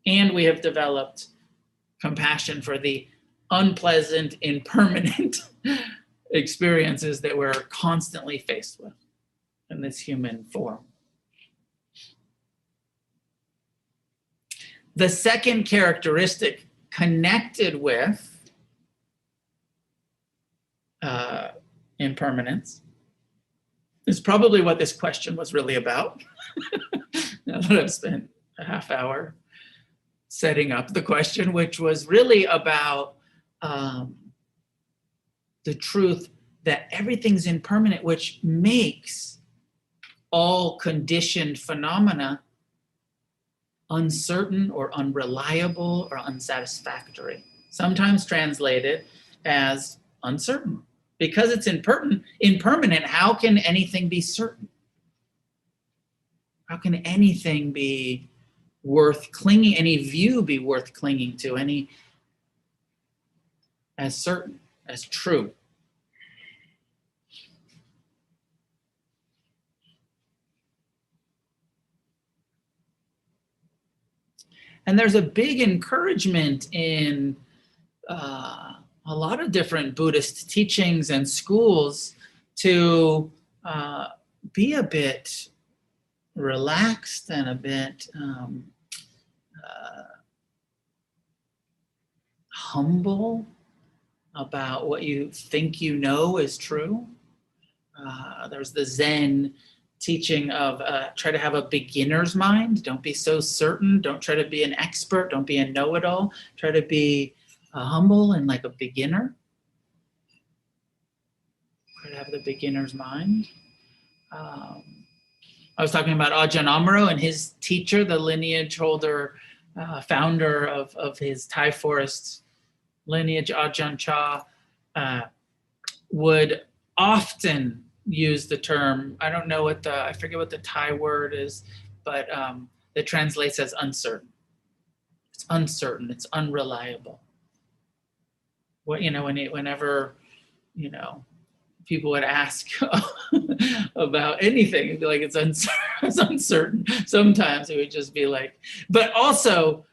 And we have developed compassion for the unpleasant, impermanent experiences that we're constantly faced with in this human form. The second characteristic connected with impermanence is probably what this question was really about. Now that I've spent a half hour setting up the question, which was really about the truth that everything's impermanent, which makes all conditioned phenomena uncertain or unreliable or unsatisfactory, sometimes translated as uncertain. Because it's impermanent, how can anything be certain? How can anything be worth clinging, any view be worth clinging to, any as certain, as true? And there's a big encouragement in a lot of different Buddhist teachings and schools to be a bit relaxed and a bit humble about what you think you know is true. There's the Zen teaching of try to have a beginner's mind. Don't be so certain. Don't try to be an expert. Don't be a know-it-all. Try to be humble and like a beginner. Try to have the beginner's mind. I was talking about Ajahn Amaro and his teacher, the lineage holder, founder of his Thai forest lineage, Ajahn Chah, would often use the term, I don't know what I forget what the Thai word is, but that translates as uncertain. It's uncertain, it's unreliable. Whenever, people would ask about anything, it'd be like, it's uncertain. Sometimes it would just be like, but also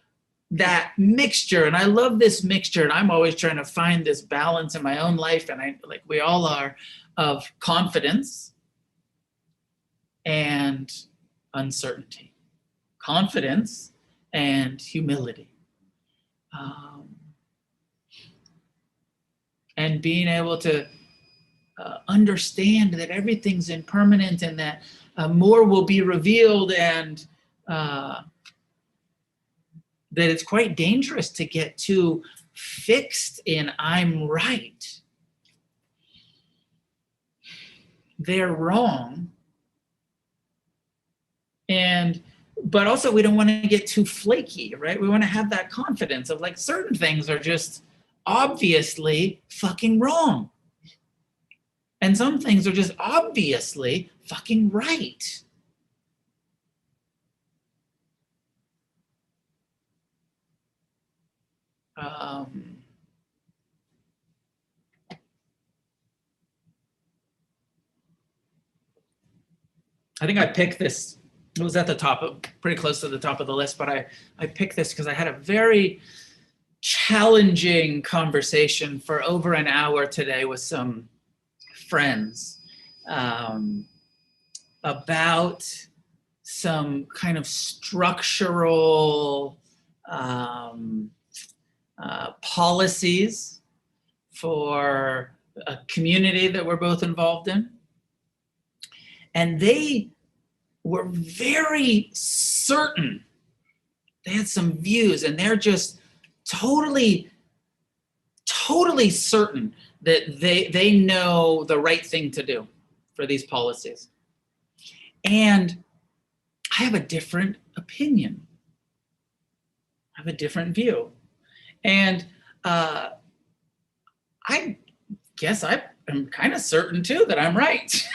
that mixture, and I love this mixture, and I'm always trying to find this balance in my own life, and we all are, of confidence and uncertainty, confidence and humility. And being able to understand that everything's impermanent and that more will be revealed, and that it's quite dangerous to get too fixed in I'm right, they're wrong. But also we don't want to get too flaky, right? We want to have that confidence of like certain things are just obviously fucking wrong. And some things are just obviously fucking right. I think I picked this, it was at the top of, pretty close to the top of the list, but I picked this because I had a very challenging conversation for over an hour today with some friends about some kind of structural policies for a community that we're both involved in. And they were very certain. They had some views, and they're just totally certain that they know the right thing to do for these policies. And I have a different opinion. I have a different view. And I guess I'm kind of certain too that I'm right.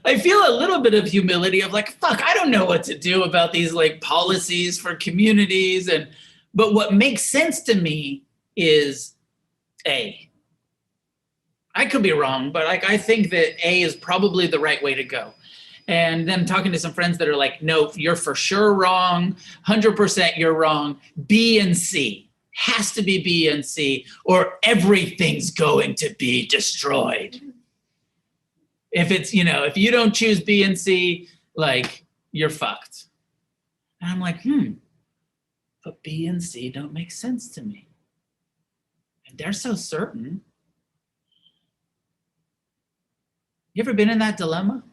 I feel a little bit of humility of like, fuck, I don't know what to do about these like policies for communities. But what makes sense to me is A. I could be wrong, but like I think that A is probably the right way to go. And then talking to some friends that are like, no, you're for sure wrong, 100% you're wrong. B and C, has to be B and C, or everything's going to be destroyed. If it's, if you don't choose B and C, like you're fucked. And I'm like, but B and C don't make sense to me. And they're so certain. You ever been in that dilemma?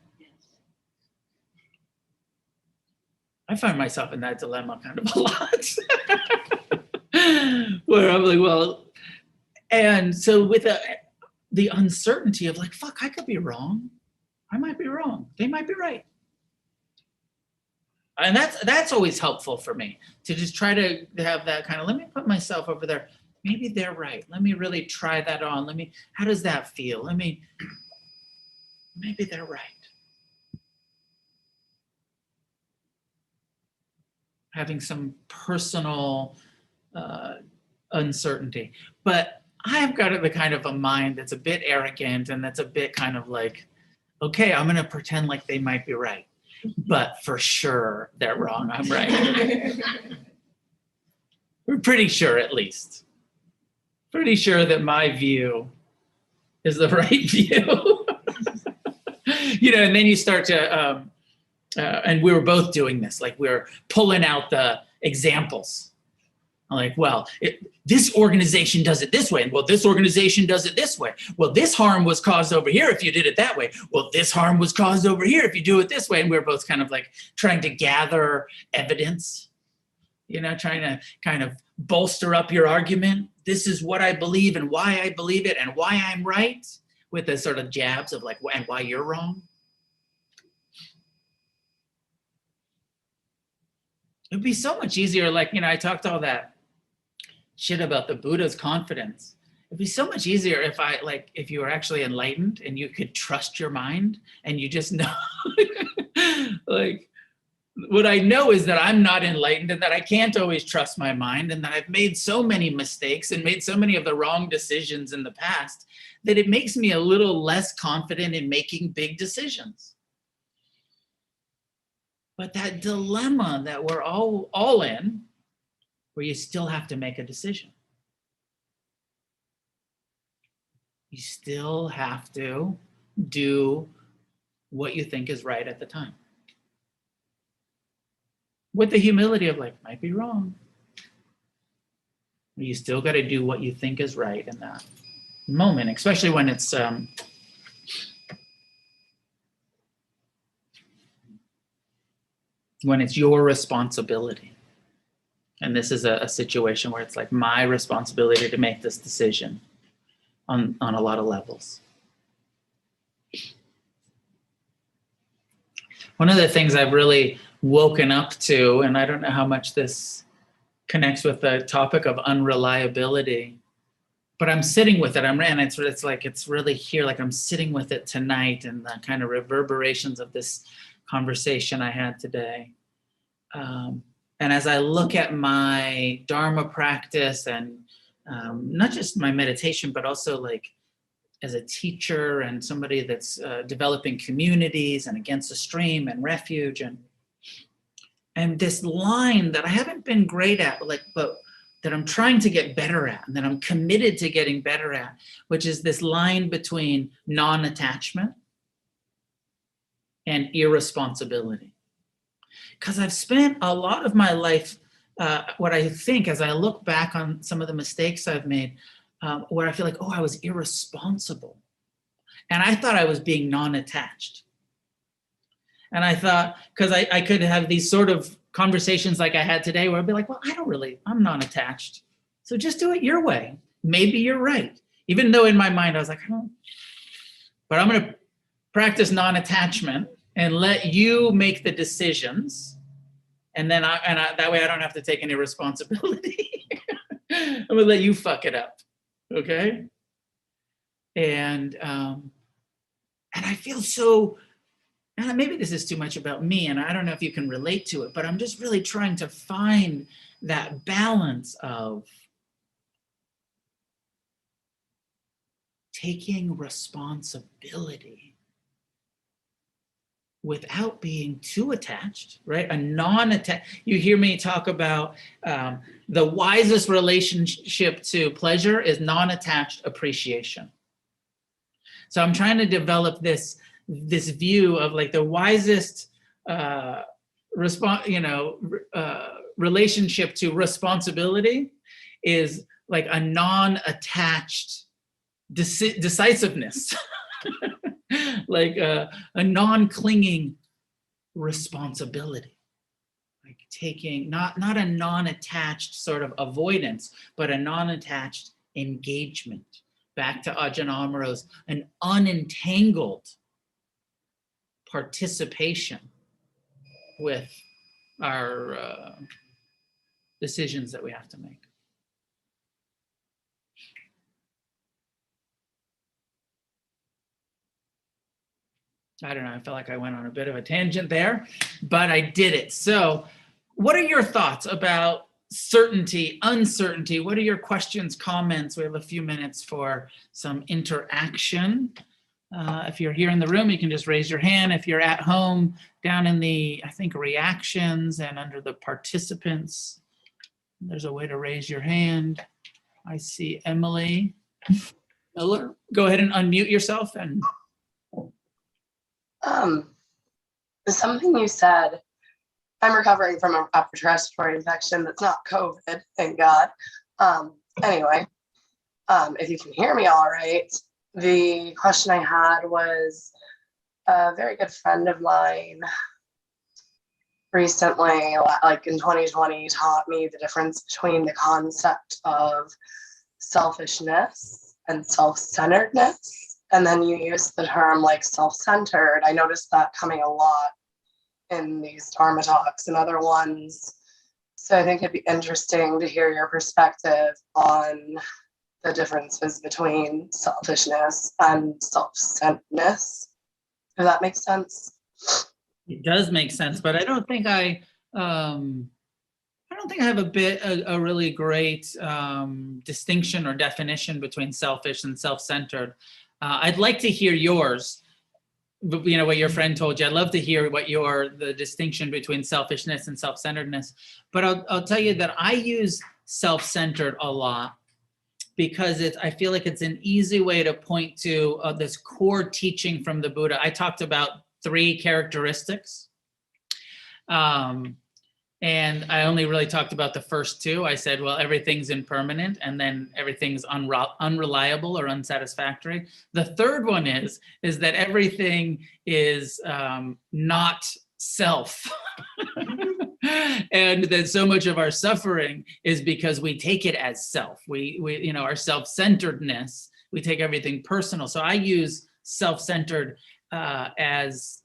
I find myself in that dilemma kind of a lot. Where I'm like, well, and so with the uncertainty of like, fuck, I could be wrong. I might be wrong. They might be right. And that's always helpful for me to just try to have that kind of, let me put myself over there. Maybe they're right. Let me really try that on. How does that feel? Maybe they're right. Having some personal uncertainty. But I've got the kind of a mind that's a bit arrogant and that's a bit kind of like, okay, I'm going to pretend like they might be right. But for sure, they're wrong. I'm right. We're pretty sure, at least. Pretty sure that my view is the right view. And then you start to, and we were both doing this, like we were pulling out the examples. I'm like, well, this organization does it this way. And well, this organization does it this way. Well, this harm was caused over here if you did it that way. Well, this harm was caused over here if you do it this way. And we were both kind of like trying to gather evidence, trying to kind of bolster up your argument. This is what I believe and why I believe it and why I'm right, with the sort of jabs of like, and why you're wrong. It'd be so much easier, like, I talked all that shit about the Buddha's confidence. It'd be so much easier if you were actually enlightened and you could trust your mind and you just know, like, what I know is that I'm not enlightened and that I can't always trust my mind and that I've made so many mistakes and made so many of the wrong decisions in the past that it makes me a little less confident in making big decisions. But that dilemma that we're all in, where you still have to make a decision. You still have to do what you think is right at the time. With the humility of like, might be wrong. You still got to do what you think is right in that moment, especially when it's your responsibility. And this is a situation where it's like my responsibility to make this decision on a lot of levels. One of the things I've really woken up to, and I don't know how much this connects with the topic of unreliability, but I'm sitting with it. It's really here, like I'm sitting with it tonight and the kind of reverberations of this conversation I had today. And as I look at my Dharma practice and not just my meditation, but also like as a teacher and somebody that's developing communities and against the stream and refuge and this line that I haven't been great at, but that I'm trying to get better at, and that I'm committed to getting better at, which is this line between non-attachment and irresponsibility. Because I've spent a lot of my life, what I think as I look back on some of the mistakes I've made, where I feel like, oh, I was irresponsible. And I thought I was being non-attached. And I thought, because I could have these sort of conversations like I had today where I'd be like, well, I'm non-attached. So just do it your way. Maybe you're right. Even though in my mind I was like, but I'm going to practice non-attachment and let you make the decisions. And then that way I don't have to take any responsibility. I'm going to let you fuck it up. Okay. And I feel so, and maybe this is too much about me, and I don't know if you can relate to it, but I'm just really trying to find that balance of taking responsibility without being too attached, right? A non-attached, you hear me talk about the wisest relationship to pleasure is non-attached appreciation. So I'm trying to develop this view of like the wisest relationship to responsibility is like a non-attached decisiveness, like a non-clinging responsibility, like taking not a non-attached sort of avoidance, but a non-attached engagement. Back to Ajahn Amaro's, an unentangled participation with our decisions that we have to make. I don't know, I felt like I went on a bit of a tangent there, but I did it. So what are your thoughts about certainty, uncertainty? What are your questions, comments? We have a few minutes for some interaction. If you're here in the room, you can just raise your hand. If you're at home, down in the, I think, reactions and under the participants, there's a way to raise your hand. I see Emily Miller. Go ahead and unmute yourself. And something you said, I'm recovering from an upper respiratory infection that's not COVID, thank God. Anyway, if you can hear me all right, the question I had was a very good friend of mine recently, like in 2020, taught me the difference between the concept of selfishness and self-centeredness. And then you use the term like self-centered. I noticed that coming a lot in these Dharma talks and other ones. So I think it'd be interesting to hear your perspective on the differences between selfishness and self-centeredness. Does that make sense? it does make sense, but I don't think I have a really great distinction or definition between selfish and self-centered. I'd like to hear yours. You know, what your friend told you. I'd love to hear what the distinction between selfishness and self-centeredness. But I'll tell you that I use self-centered a lot because I feel like it's an easy way to point to this core teaching from the Buddha. I talked about 3 characteristics. And I only really talked about the first 2. I said, well, everything's impermanent, and then everything's unreliable or unsatisfactory. The third one is that everything is not self. And that so much of our suffering is because we take it as self. We our self-centeredness, we take everything personal. So I use self-centered as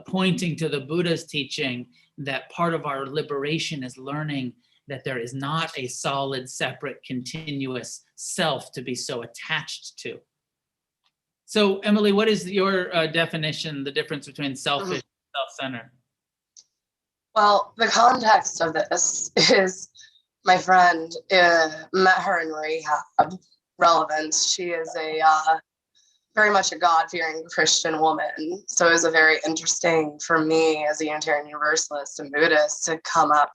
pointing to the Buddha's teaching that part of our liberation is learning that there is not a solid, separate, continuous self to be so attached to. So, Emily, what is your definition, the difference between selfish and self-centered? Well, the context of this is my friend met her in rehab. Relevant. She is a very much a God-fearing Christian woman. So it was a very interesting for me as a Unitarian Universalist and Buddhist to come up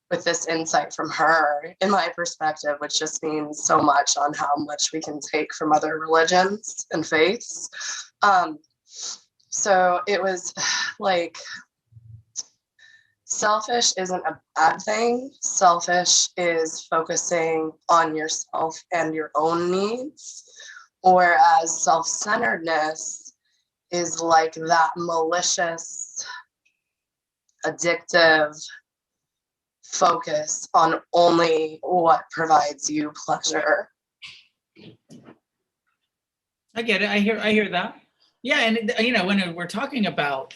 with this insight from her, in my perspective, which just means so much on how much we can take from other religions and faiths. So it was like, selfish isn't a bad thing. Selfish is focusing on yourself and your own needs, whereas self-centeredness is like that malicious, addictive focus on only what provides you pleasure. I get it. I hear that. Yeah, and you know, when we're talking about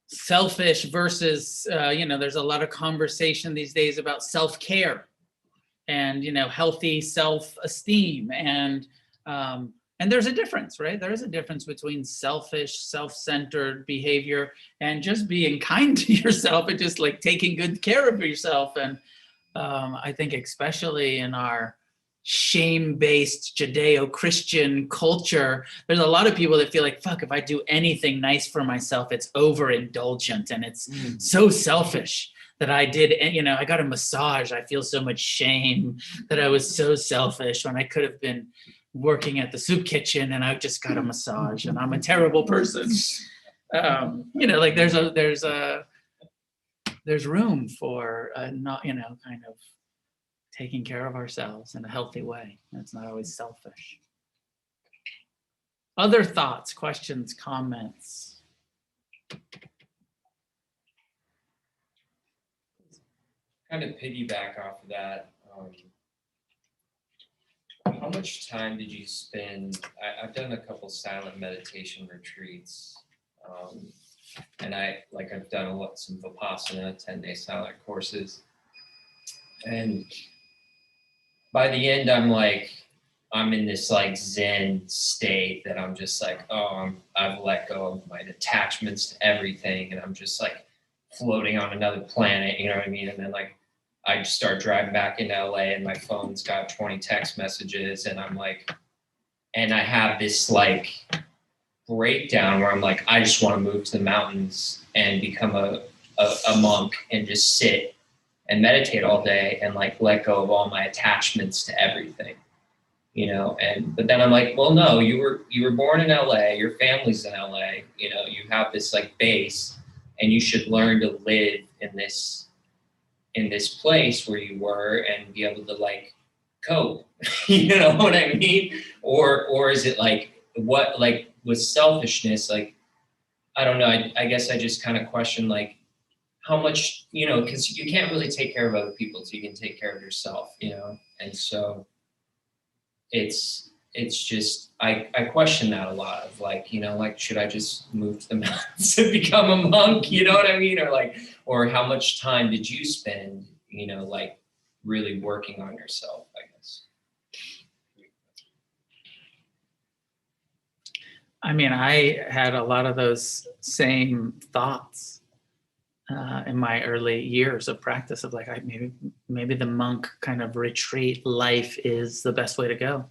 selfish versus, you know, there's a lot of conversation these days about self-care and, you know, healthy self-esteem, and there's a difference, right? There is a difference between selfish, self-centered behavior and just being kind to yourself and just like taking good care of yourself. And I think especially in our shame-based Judeo-Christian culture, there's a lot of people that feel like, fuck, if I do anything nice for myself, it's overindulgent and it's so selfish that I did, you know, I got a massage. I feel so much shame that I was so selfish when I could have been working at the soup kitchen and I just got a massage and I'm a terrible person. You know, like there's room for not, you know, kind of taking care of ourselves in a healthy way. It's not always selfish. Other thoughts, questions, comments? Kind of piggyback off of that. How much time did you spend? I've done a couple silent meditation retreats, and I've done some Vipassana 10-day silent courses, and by the end, I'm in this like Zen state that I'm just like, I've let go of my attachments to everything, and I'm just like floating on another planet, you know what I mean? And then like I just start driving back into LA, and my phone's got 20 text messages, and I'm like, and I have this like breakdown where I'm like, I just want to move to the mountains and become a monk and just sit and meditate all day and like let go of all my attachments to everything, you know. And but then I'm like, well, no, you were born in LA, your family's in LA, you know, you have this like base, and you should learn to live in this place where you were and be able to like cope. You know what I mean? Or is it like what, like with selfishness, like I don't know, I guess I just kind of question like how much, you know, because you can't really take care of other people till you can take care of yourself, you know. And so it's just I question that a lot of like, you know, like should I just move to the mountains and become a monk, you know what I mean? Or how much time did you spend, you know, like really working on yourself, I guess. I mean, I had a lot of those same thoughts in my early years of practice of like, maybe the monk kind of retreat life is the best way to go.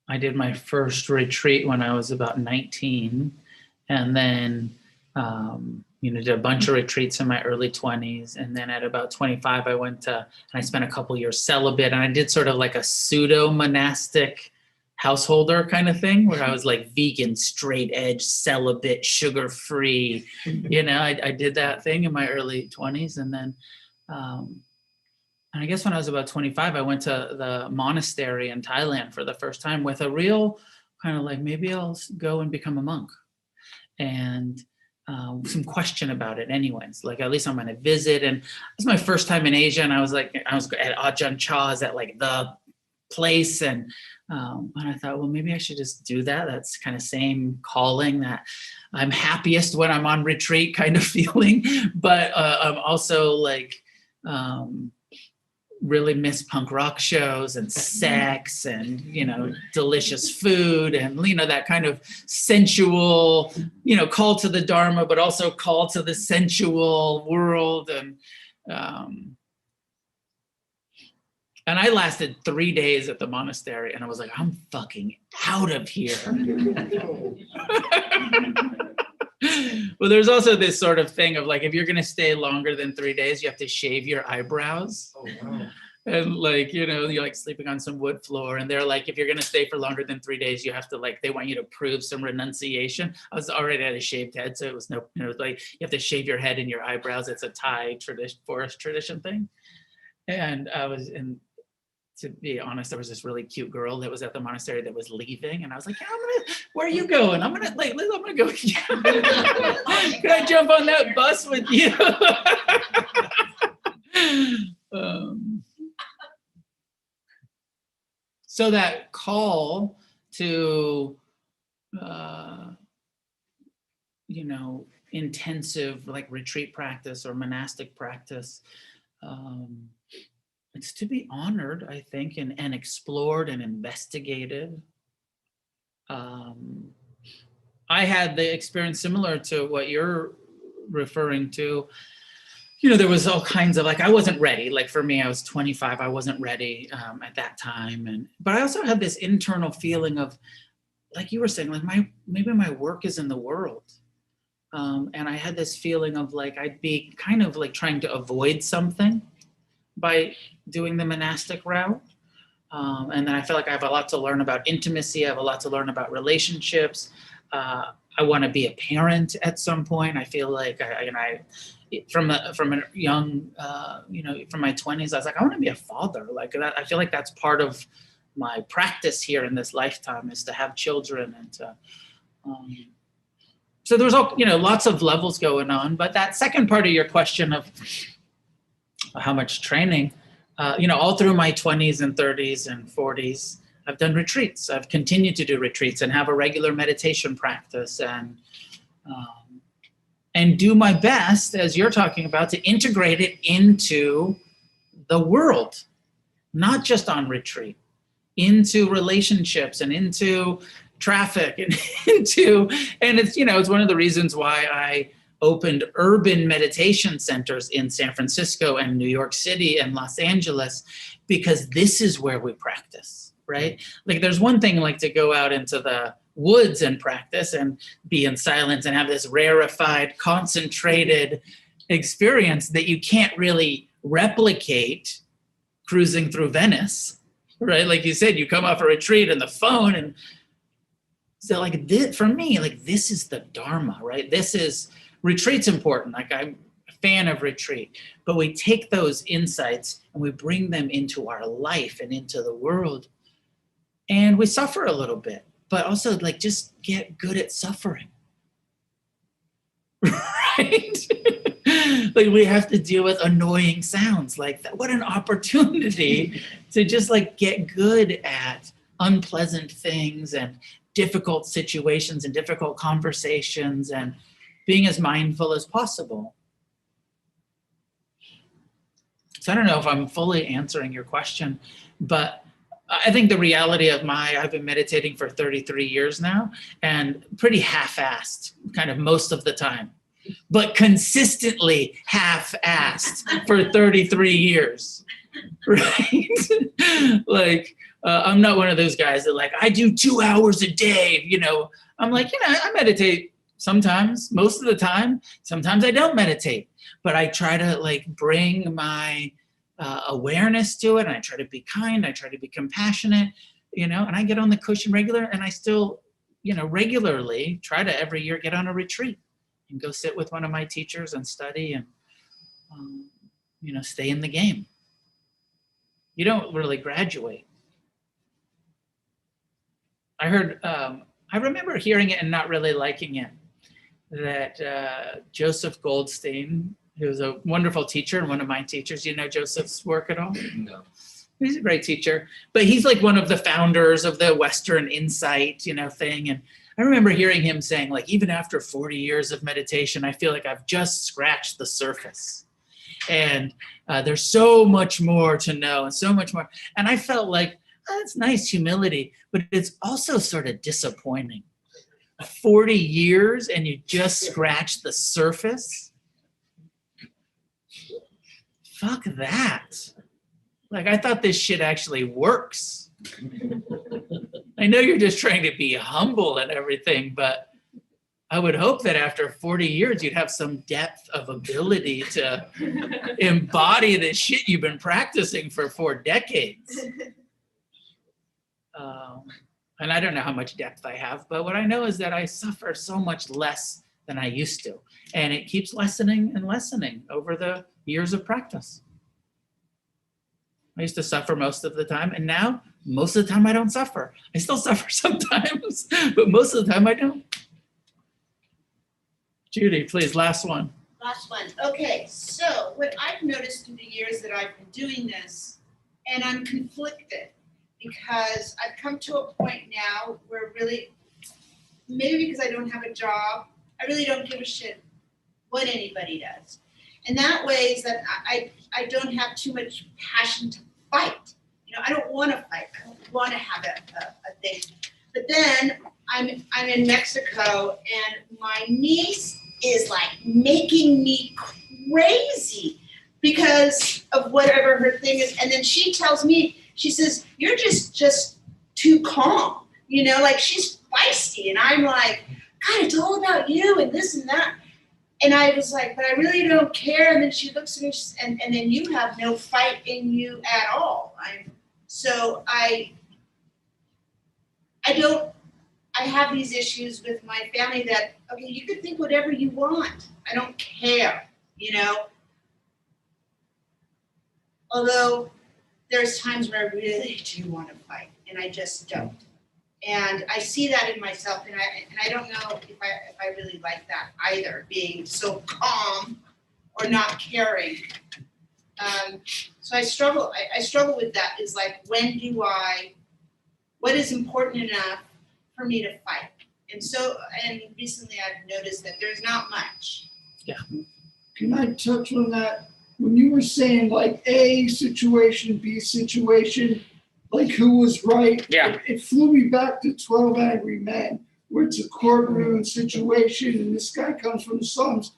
I did my first retreat when I was about 19, and then you know, did a bunch of retreats in my early 20s, and then at about 25 I went to, and I spent a couple years celibate, and I did sort of like a pseudo monastic householder kind of thing where I was like vegan, straight edge, celibate, sugar free. You know, I did that thing in my early 20s, and then and I guess when I was about 25, I went to the monastery in Thailand for the first time with a real kind of like, maybe I'll go and become a monk, and some question about it anyways, like at least I'm going to visit. And it was my first time in Asia, and I was at Ajahn Chah's at like the place, and I thought, well, maybe I should just do that. That's kind of same calling that I'm happiest when I'm on retreat kind of feeling, but I'm also like really miss punk rock shows and sex and, you know, delicious food and, you know, that kind of sensual, you know, call to the Dharma, but also call to the sensual world. And And I lasted 3 days at the monastery, and I was like, I'm fucking out of here. Well, there's also this sort of thing of like, if you're going to stay longer than 3 days, you have to shave your eyebrows. Oh, wow. And like, you know, you're like sleeping on some wood floor, and they're like, if you're going to stay for longer than 3 days, you have to like, they want you to prove some renunciation. I was already at a shaved head, so it was no, you know, like you have to shave your head and your eyebrows. It's a Thai tradition, forest tradition thing. And I was in, to be honest, there was this really cute girl that was at the monastery that was leaving, and I was like, yeah, where are you going? I'm gonna go with you. Can I jump on that bus with you? So that call to, you know, intensive like retreat practice or monastic practice, it's to be honored, I think, and explored and investigated. I had the experience similar to what you're referring to. You know, there was all kinds of like, I wasn't ready. Like for me, I was 25, I wasn't ready at that time. But I also had this internal feeling of, like you were saying, like maybe my work is in the world. And I had this feeling of like, I'd be kind of like trying to avoid something by doing the monastic route. And then I feel like I have a lot to learn about intimacy. I have a lot to learn about relationships. I want to be a parent at some point. I feel like from a young, you know, from my 20s, I was like, I want to be a father. Like that, I feel like that's part of my practice here in this lifetime, is to have children and to, so there was all, you know, lots of levels going on. But that second part of your question of how much training, you know, all through my 20s and 30s and 40s, I've done retreats. I've continued to do retreats and have a regular meditation practice, and do my best, as you're talking about, to integrate it into the world, not just on retreat, into relationships and into traffic and and it's, you know, it's one of the reasons why I opened urban meditation centers in San Francisco and New York City and Los Angeles, because this is where we practice, right? Like there's one thing like to go out into the woods and practice and be in silence and have this rarefied, concentrated experience that you can't really replicate cruising through Venice, right? Like you said, you come off a retreat and the phone, and so like this, for me, like this is the Dharma, right? This is, retreat's important. Like I'm a fan of retreat, but we take those insights and we bring them into our life and into the world, and we suffer a little bit, but also like just get good at suffering, right? Like we have to deal with annoying sounds like that. What an opportunity to just like get good at unpleasant things and difficult situations and difficult conversations and being as mindful as possible. So I don't know if I'm fully answering your question, but I think the reality of I've been meditating for 33 years now, and pretty half-assed kind of most of the time, but consistently half-assed for 33 years, right? Like, I'm not one of those guys that like, I do 2 hours a day, you know. I'm like, you know, I meditate sometimes, most of the time. Sometimes I don't meditate, but I try to like bring my awareness to it, and I try to be kind, I try to be compassionate, you know, and I get on the cushion regular, and I still, you know, regularly try to every year get on a retreat and go sit with one of my teachers and study and, you know, stay in the game. You don't really graduate. I heard, I remember hearing it and not really liking it, that Joseph Goldstein, who's a wonderful teacher and one of my teachers, you know Joseph's work at all? No. He's a great teacher, but he's like one of the founders of the Western Insight, you know, thing. And I remember hearing him saying, like, even after 40 years of meditation, I feel like I've just scratched the surface. And there's so much more to know and so much more. And I felt like, that's nice humility, but it's also sort of disappointing. 40 years and you just scratched the surface? Fuck that. Like, I thought this shit actually works. I know you're just trying to be humble and everything, but I would hope that after 40 years, you'd have some depth of ability to embody the shit you've been practicing for 4 decades. And I don't know how much depth I have, but what I know is that I suffer so much less than I used to. And it keeps lessening and lessening over the years of practice. I used to suffer most of the time, and now most of the time I don't suffer. I still suffer sometimes, but most of the time I don't. Judy, please, last one. Last one. Okay, so what I've noticed through the years that I've been doing this, and I'm conflicted because I've come to a point now where really, maybe because I don't have a job, I really don't give a shit what anybody does. And that way is that I don't have too much passion to fight. You know, I don't want to fight. I don't want to have a thing. But then I'm in Mexico, and my niece is like making me crazy because of whatever her thing is. And then she tells me, she says, "You're just too calm." You know, like she's feisty, and I'm like, "God, it's all about you and this and that." And I was like, "But I really don't care." And then she looks at me, and then you have no fight in you at all. I have these issues with my family that, okay, you could think whatever you want. I don't care, you know? Although there's times where I really do want to fight, and I just don't. And I see that in myself, and I don't know if I really like that either, being so calm or not caring. So I struggle with that. Is like, what is important enough for me to fight? And recently I've noticed that there's not much. Yeah. Can I touch on that? When you were saying like A situation, B situation, like who was right? Yeah. It flew me back to 12 Angry Men, where it's a courtroom situation, and this guy comes from the Psalms.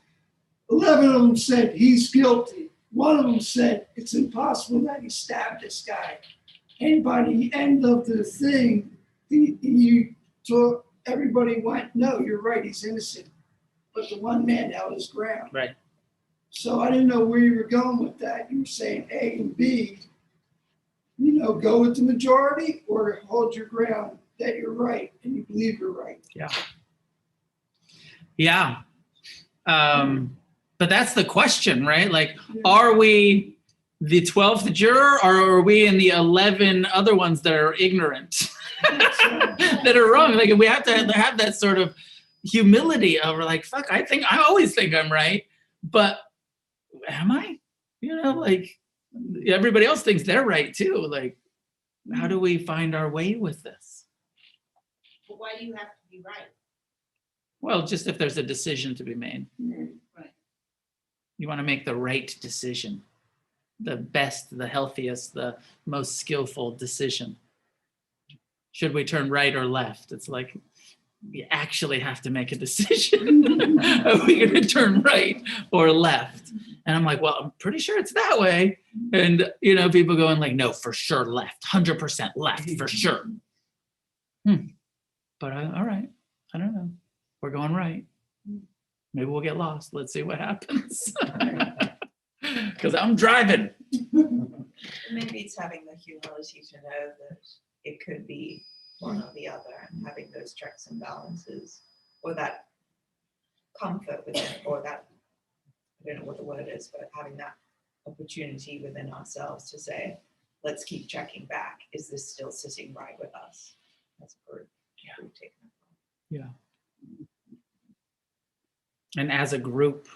11 of them said he's guilty. One of them said it's impossible that he stabbed this guy. And by the end of the thing, everybody went, "No, you're right, he's innocent." But the one man held his ground. Right. So I didn't know where you were going with that. You were saying A and B, you know, go with the majority or hold your ground that you're right and you believe you're right. Yeah. But that's the question, right? Like, are we the 12th juror, or are we in the 11 other ones that are ignorant, that are wrong? Like, we have to have that sort of humility of like, fuck, I always think I'm right, but am I? You know, like everybody else thinks they're right too. Like, how do we find our way with this? But why do you have to be right? Well, just if there's a decision to be made. Right. You want to make the right decision, the best, the healthiest, the most skillful decision. Should we turn right or left? It's like, you actually have to make a decision. Are we going to turn right or left? And I'm like, well, I'm pretty sure it's that way. And, you know, people going like, no, for sure left, 100% left, for sure. But all right, I don't know. We're going right. Maybe we'll get lost. Let's see what happens. Because I'm driving. Maybe it's having the humility to know that it could be one or the other, and having those checks and balances, or that comfort within, or that, I don't know what the word is, but having that opportunity within ourselves to say, let's keep checking back. Is this still sitting right with us as a group? Yeah. We've taken it from. Yeah. And as a group,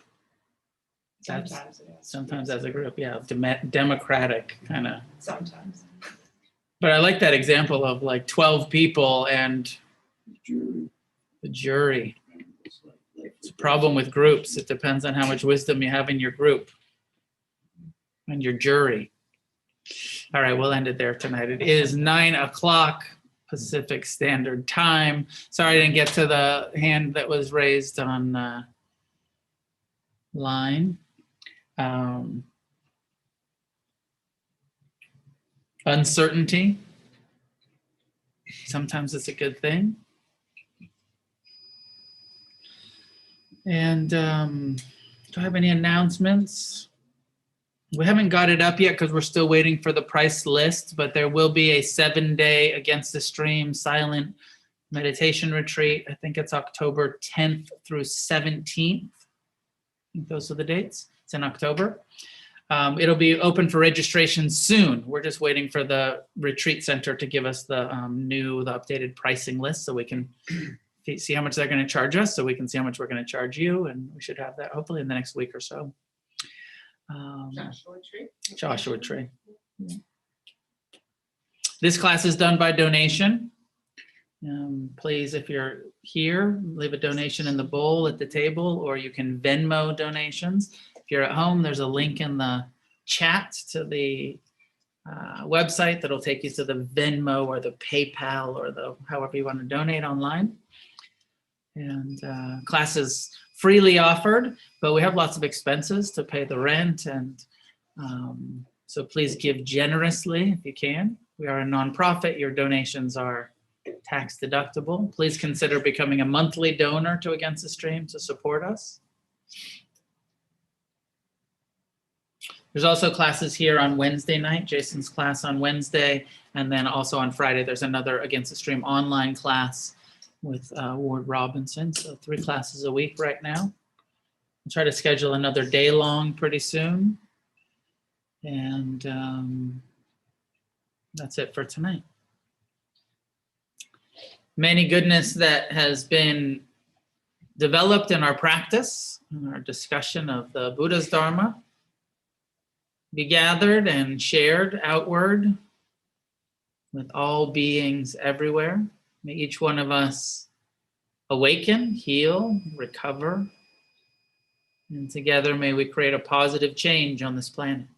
that's Sometimes it is. sometimes as a group, yeah, democratic kind of. Sometimes. But I like that example of like 12 people and Jury. the jury. It's a problem with groups. It depends on how much wisdom you have in your group and your jury. All right, we'll end it there tonight. It is 9:00 Pacific Standard Time. Sorry I didn't get to the hand that was raised on line. uncertainty. Sometimes it's a good thing. And do I have any announcements? We haven't got it up yet because we're still waiting for the price list, but there will be a 7-day Against the Stream silent meditation retreat. I think it's October 10th through 17th. I think those are the dates. It's in October. It'll be open for registration soon. We're just waiting for the retreat center to give us the updated pricing list so we can see how much they're going to charge us, so we can see how much we're going to charge you, and we should have that hopefully in the next week or so. Joshua Tree. Yeah. This class is done by donation. Please, if you're here, leave a donation in the bowl at the table, or you can Venmo donations. If you're at home, there's a link in the chat to the website that'll take you to the Venmo or the PayPal or the however you want to donate online. And class is freely offered, but we have lots of expenses to pay the rent, and so please give generously if you can. We are a nonprofit. Your donations are tax deductible. Please consider becoming a monthly donor to Against the Stream to support us. There's also classes here on Wednesday night, Jason's class on Wednesday, and then also on Friday, there's another Against the Stream online class with Ward Robinson. So 3 classes a week right now. I'll try to schedule another day long pretty soon. And that's it for tonight. Many goodness that has been developed in our practice, in our discussion of the Buddha's Dharma, be gathered and shared outward with all beings everywhere. May each one of us awaken, heal, recover, and together may we create a positive change on this planet.